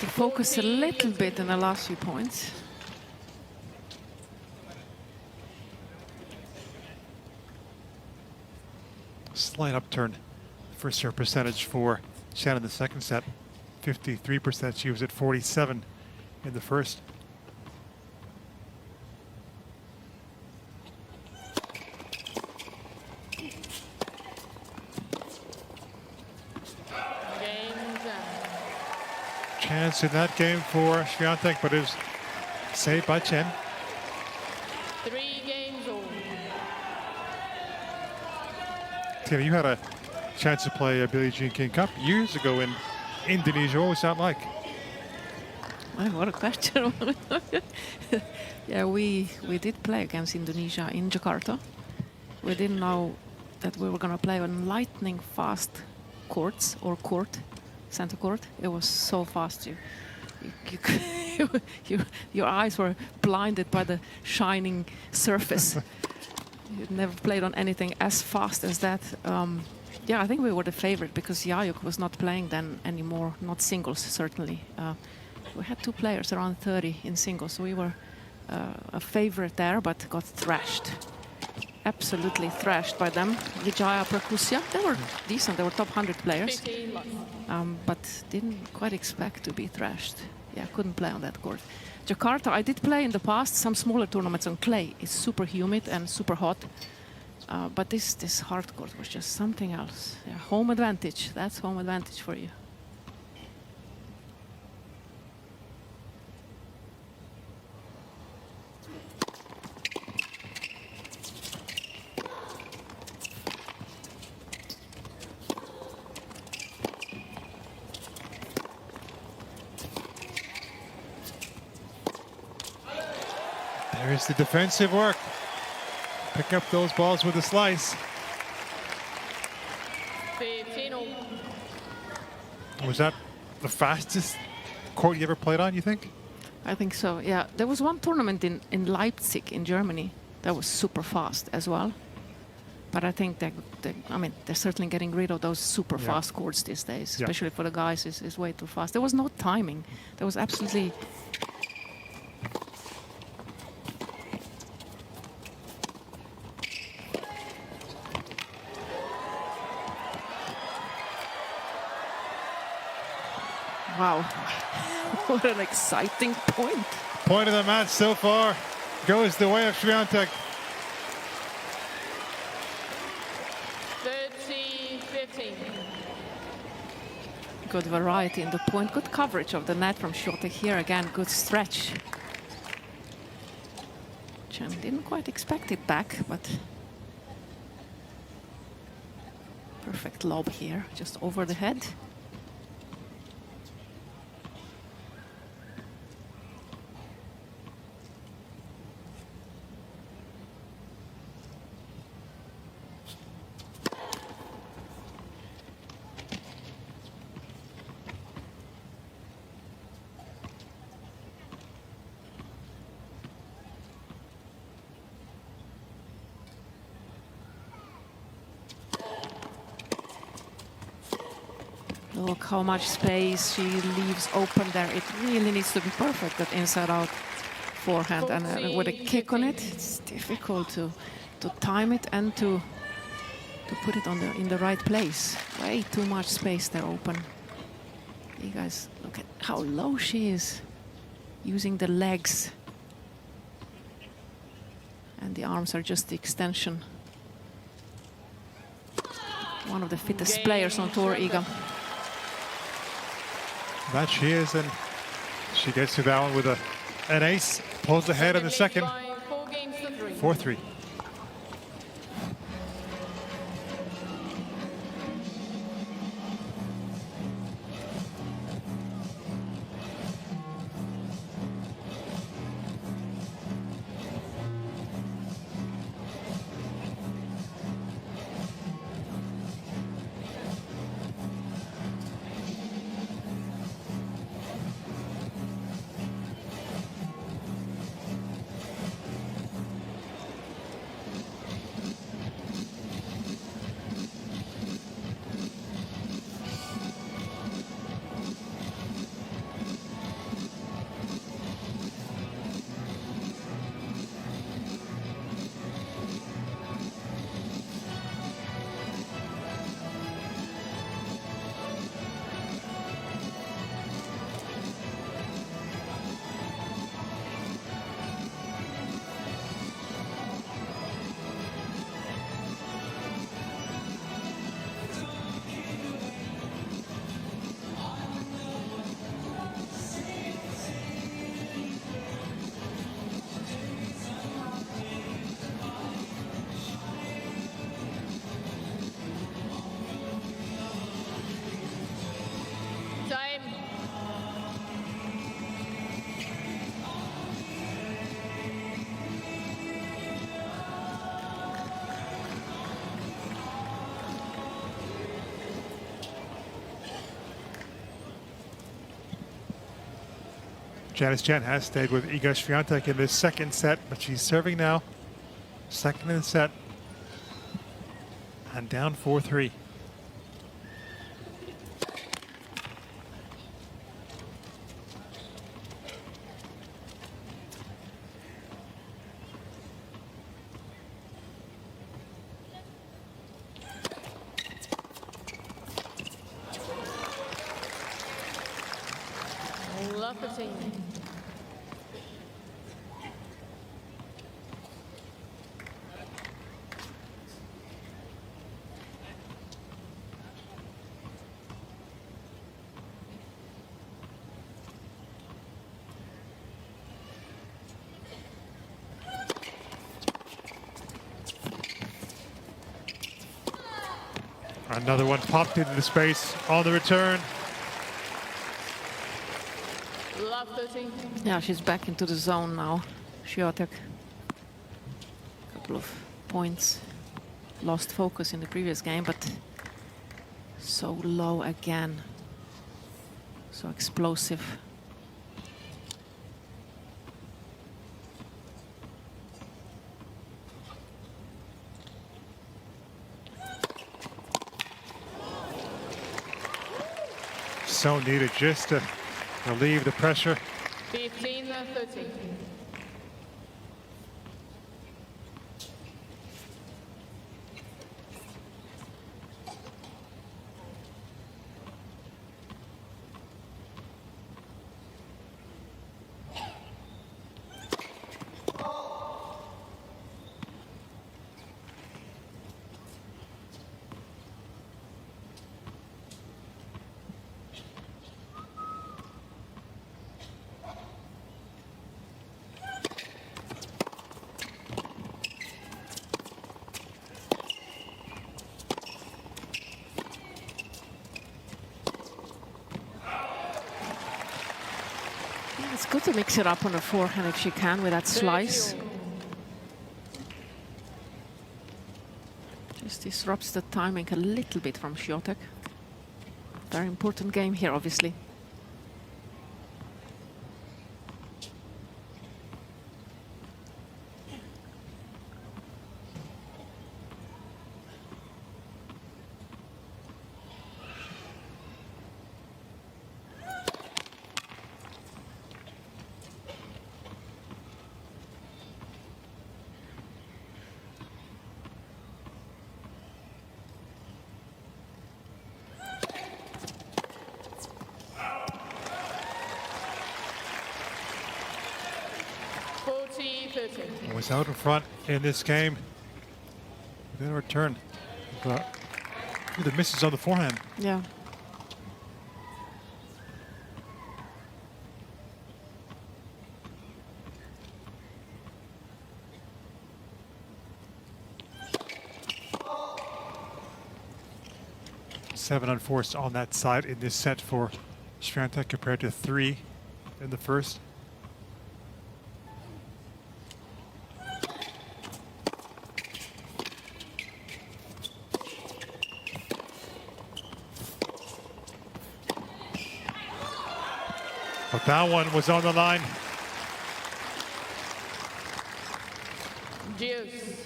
To focus a little bit in the last few points. Slight upturn. First serve percentage for Chen in the second set. 53%. She was at 47 in the first. Chance in that game for Swiatek, but it was saved by Chen. 3 games over. Tina, you had a chance to play a Billie Jean King Cup years ago in Indonesia. What was that like? Oh, what a question. Yeah, we did play against Indonesia in Jakarta. We didn't know that we were going to play on lightning fast courts or court. Center court. It was so fast. Your eyes were blinded by the shining surface. You'd never played on anything as fast as that. Yeah, I think we were the favorite because Yayuk was not playing then anymore, not singles certainly. We had 2 players around 30 in singles, so we were a favorite there, but got thrashed. Absolutely thrashed by them. Vijaya Prakusya, they were decent, they were top 100 players. But didn't quite expect to be thrashed. Yeah, couldn't play on that court. Jakarta, I did play in the past some smaller tournaments on clay. It's super humid and super hot. But this hard court was just something else. Yeah, home advantage, that's home advantage for you. There's the defensive work. Pick up those balls with a slice. 15. Was that the fastest court you ever played on, you think? I think so, yeah. There was one tournament in Leipzig in Germany that was super fast as well. But I think they're certainly getting rid of those super fast courts these days, especially for the guys. It's way too fast. There was no timing. There was absolutely... Wow, what an exciting point. Point of the match so far goes the way of Swiatek. 30-15. Good variety in the point, good coverage of the net from Swiatek here again, good stretch. Chen didn't quite expect it back, but perfect lob here, just over the head. Look how much space she leaves open there. It really needs to be perfect, that inside-out forehand. And with a kick on it, it's difficult to time it and to put it in the right place. Way too much space there open. You guys, look at how low she is, using the legs. And the arms are just the extension. One of the fittest players on tour, Iga. That she is, and She gets to that one with an ace, pulls ahead in the second. 4-3. Janice Chen has stayed with Iga Swiatek in this second set, but she's serving now. Second in the set. And down 4-3. Another one popped into the space on the return. Yeah, she's back into the zone now. Swiatek. Couple of points. Lost focus in the previous game, but so low again. So explosive. So needed just to relieve the pressure. 15-13. It's good to mix it up on the forehand if she can with that slice. Just disrupts the timing a little bit from Swiatek. Very important game here, obviously. Was out in front in this game. Then a return. But the misses on the forehand. Yeah. 7 unforced on that side in this set for Swiatek compared to 3 in the first. But that one was on the line. Juice.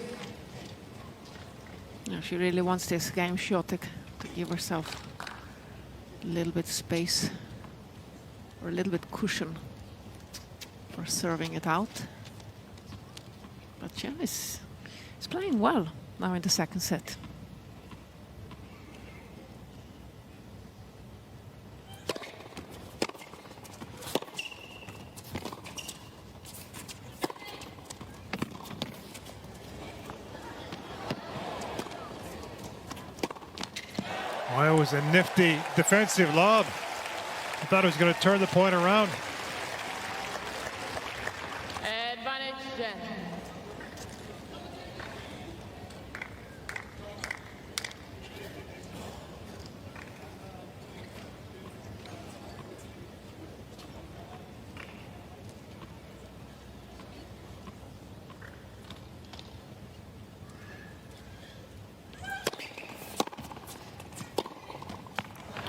No, she really wants this game, Swiatek, to give herself a little bit space or a little bit cushion for serving it out. But yeah, is playing well now in the second set. Well, it was a nifty defensive lob. I thought it was going to turn the point around. Advantage Jen.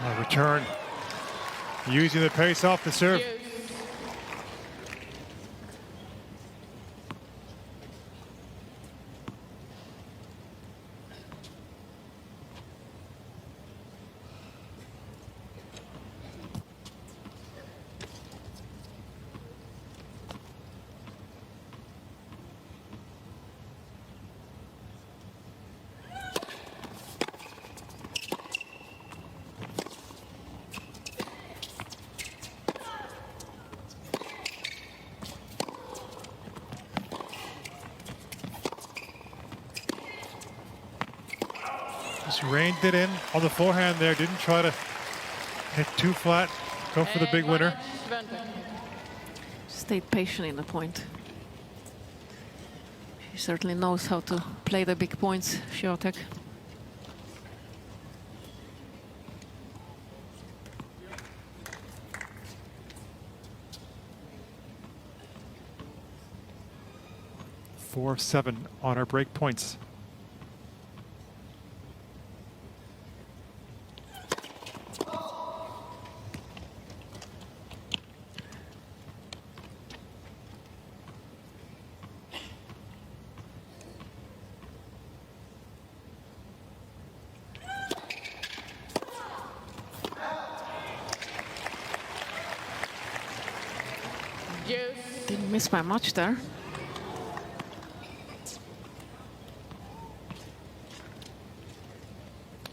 A return. Using the pace off the serve. Juice. Just reined it in on the forehand there. Didn't try to hit too flat. Go for the big winner. Stayed patient in the point. She certainly knows how to play the big points, Swiatek. Four of 7 on her break points. Juice. Didn't miss by much there.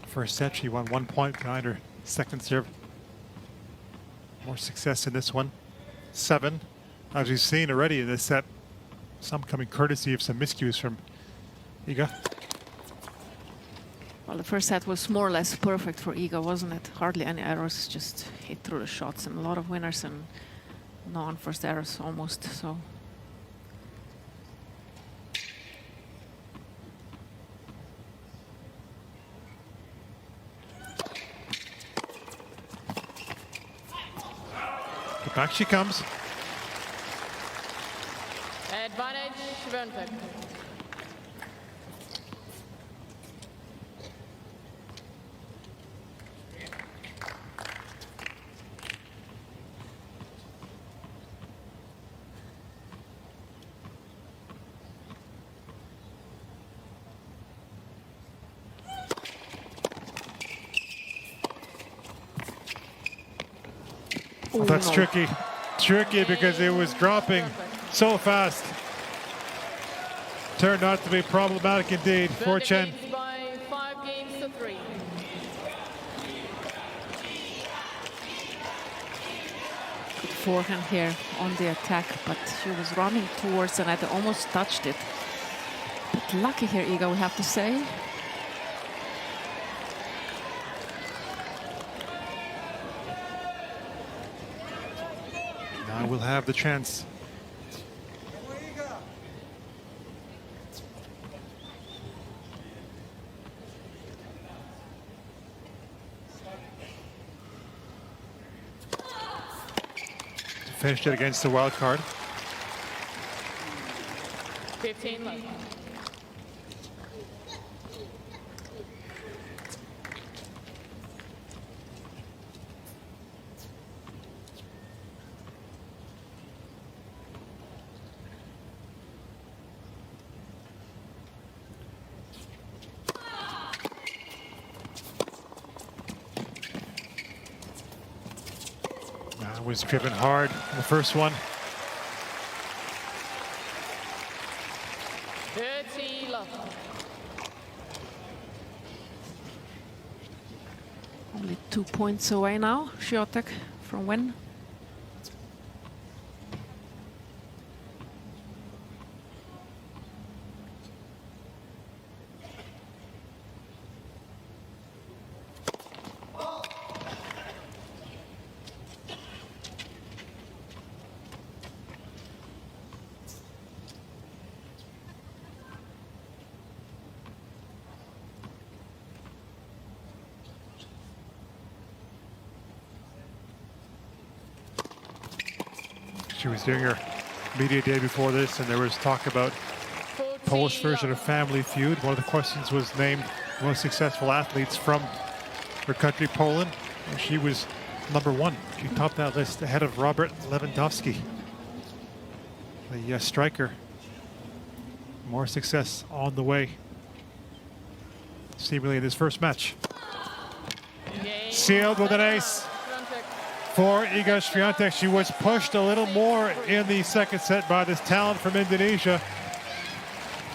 First set, she won 1 point behind her second serve. More success in this one. 7, as we've seen already in this set. Some coming courtesy of some miscues from Iga. Well, the first set was more or less perfect for Iga, wasn't it? Hardly any errors, just hit through the shots, and a lot of winners and no unforced errors almost. So back she comes. Advantage Swiatek. Oh, that's no. tricky. Tricky because it was dropping so fast. Turned out to be problematic indeed for Chen. Leads by 5 games to 3. Good forehand here on the attack, but she was running towards the net, almost touched it. But lucky here, Iga, we have to say. Now we'll have the chance. finished it against the wild card. 15 left. Was driven hard in the first one. 30 left. Only 2 points away now, Świątek from win. She was doing her media day before this, and there was talk about Polish version of Family Feud. One of the questions was named most successful athletes from her country, Poland, and she was #1. She topped that list ahead of Robert Lewandowski, the striker. More success on the way, seemingly in his first match. Sealed with an ace for Iga Świątek. She was pushed a little more in the second set by this talent from Indonesia.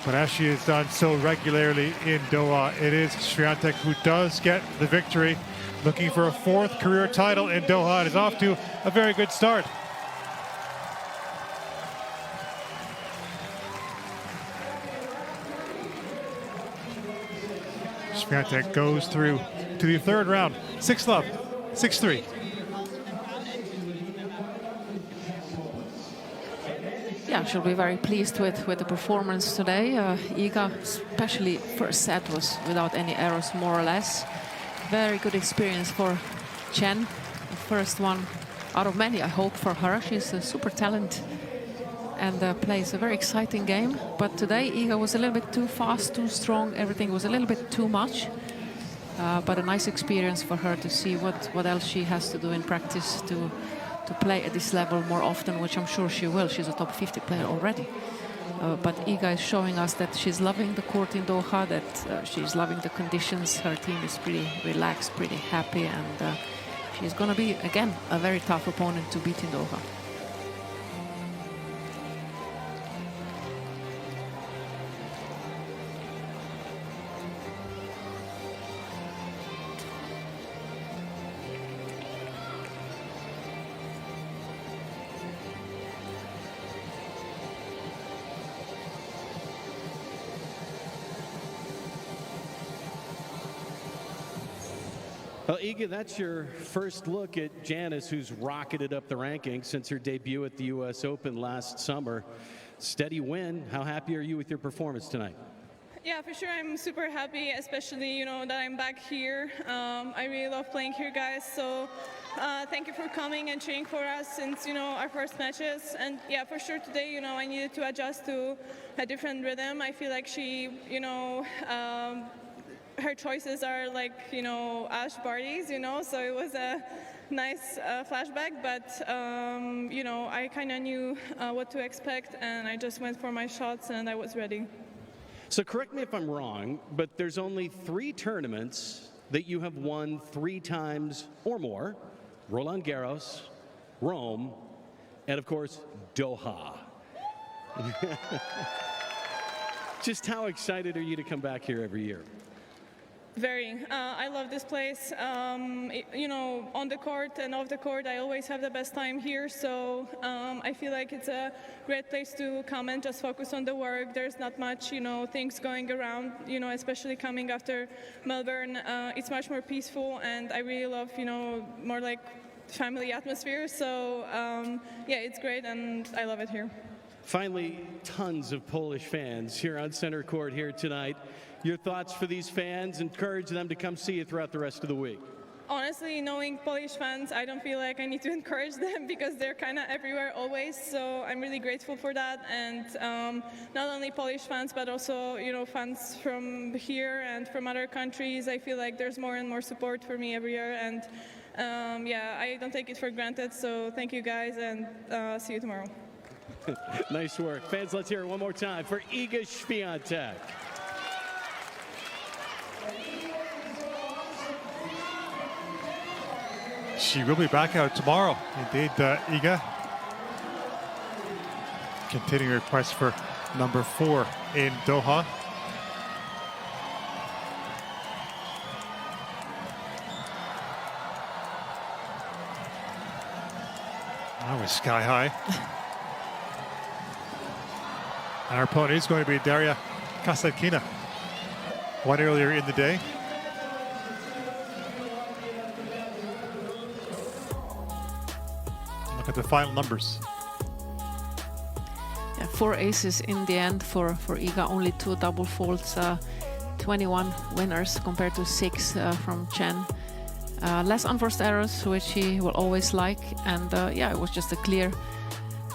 But as she has done so regularly in Doha, it is Świątek who does get the victory. Looking for a 4th career title in Doha. It is off to a very good start. Świątek goes through to the 3rd round. 6-love, 6-3. Yeah, she'll be very pleased with the performance today. Iga, especially first set, was without any errors, more or less. Very good experience for Chen. The first one out of many, I hope, for her. She's a super talent and plays a very exciting game. But today, Iga was a little bit too fast, too strong. Everything was a little bit too much. But a nice experience for her to see what else she has to do in practice to play at this level more often, which I'm sure she will. She's a top 50 player already. But Iga is showing us that she's loving the court in Doha, that she's loving the conditions. Her team is pretty relaxed, pretty happy, and she's going to be, again, a very tough opponent to beat in Doha. Well, Iga, that's your first look at Janice, who's rocketed up the rankings since her debut at the U.S. Open last summer. Steady win. How happy are you with your performance tonight? Yeah, for sure. I'm super happy, especially, that I'm back here. I really love playing here, guys. So thank you for coming and cheering for us since, our first matches. And yeah, for sure today, I needed to adjust to a different rhythm. I feel like she, her choices are like, Ash Barty's, so it was a nice flashback, but, I kind of knew what to expect, and I just went for my shots, and I was ready. So correct me if I'm wrong, but there's only 3 tournaments that you have won 3 times or more: Roland Garros, Rome, and of course, Doha. Just how excited are you to come back here every year? Very. I love this place. On the court and off the court, I always have the best time here. So I feel like it's a great place to come and just focus on the work. There's not much, things going around, especially coming after Melbourne. It's much more peaceful, and I really love, more like family atmosphere. So yeah, it's great, and I love it here. Finally, tons of Polish fans here on center court here tonight. Your thoughts for these fans, encourage them to come see you throughout the rest of the week. honestly, knowing Polish fans, I don't feel like I need to encourage them because they're kind of everywhere always. So I'm really grateful for that. And not only Polish fans, but also, you know, fans from here and from other countries. I feel like there's more and more support for me every year. And yeah, I don't take it for granted. So thank you guys, and see you tomorrow. Nice work. Fans, let's hear it one more time for Iga Świątek. She will be back out tomorrow. Indeed, Iga. Continuing her quest for number 4 in Doha. That was sky high. And our opponent is going to be Daria Kasatkina. One earlier in the day. Look at the final numbers. Yeah, 4 aces in the end for Iga, only 2 double faults, 21 winners compared to 6 from Chen. Less unforced errors, which he will always like, and yeah, it was just a clear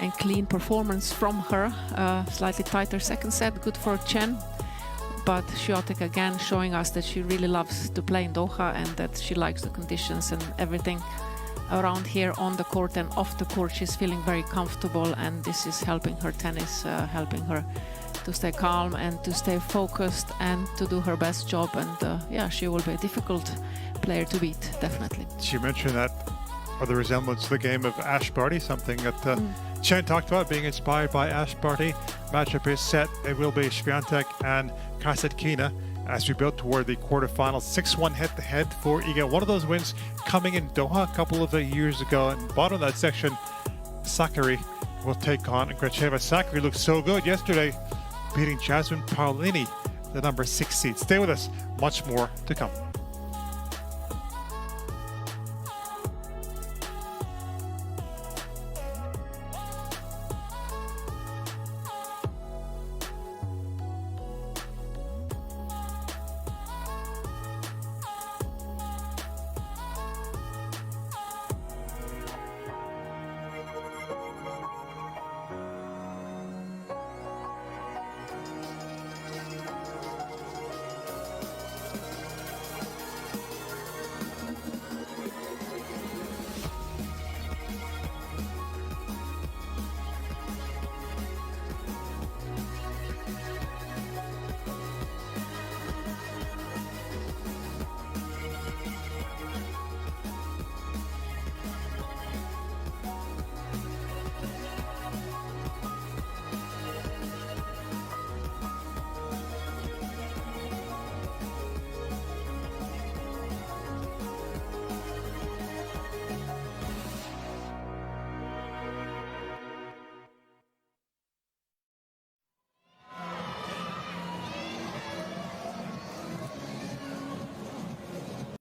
and clean performance from her. Slightly tighter second set, good for Chen, but Świątek again showing us that she really loves to play in Doha and that she likes the conditions and everything around here on the court and off the court. She's feeling very comfortable, and this is helping her tennis, helping her to stay calm and to stay focused and to do her best job. And yeah, she will be a difficult player to beat, definitely. She mentioned that, or the resemblance to the game of Ash Barty, something that Chen talked about, being inspired by Ash Barty. Matchup is set. It will be Świątek and Kasatkina as we build toward the quarterfinals. 6-1 head-to-head for Iga. One of those wins coming in Doha a couple of years ago. And bottom of that section, Sakkari will take on Gracheva. Sakkari looked so good yesterday, beating Jasmine Paolini, the number 6 seed. Stay with us. Much more to come.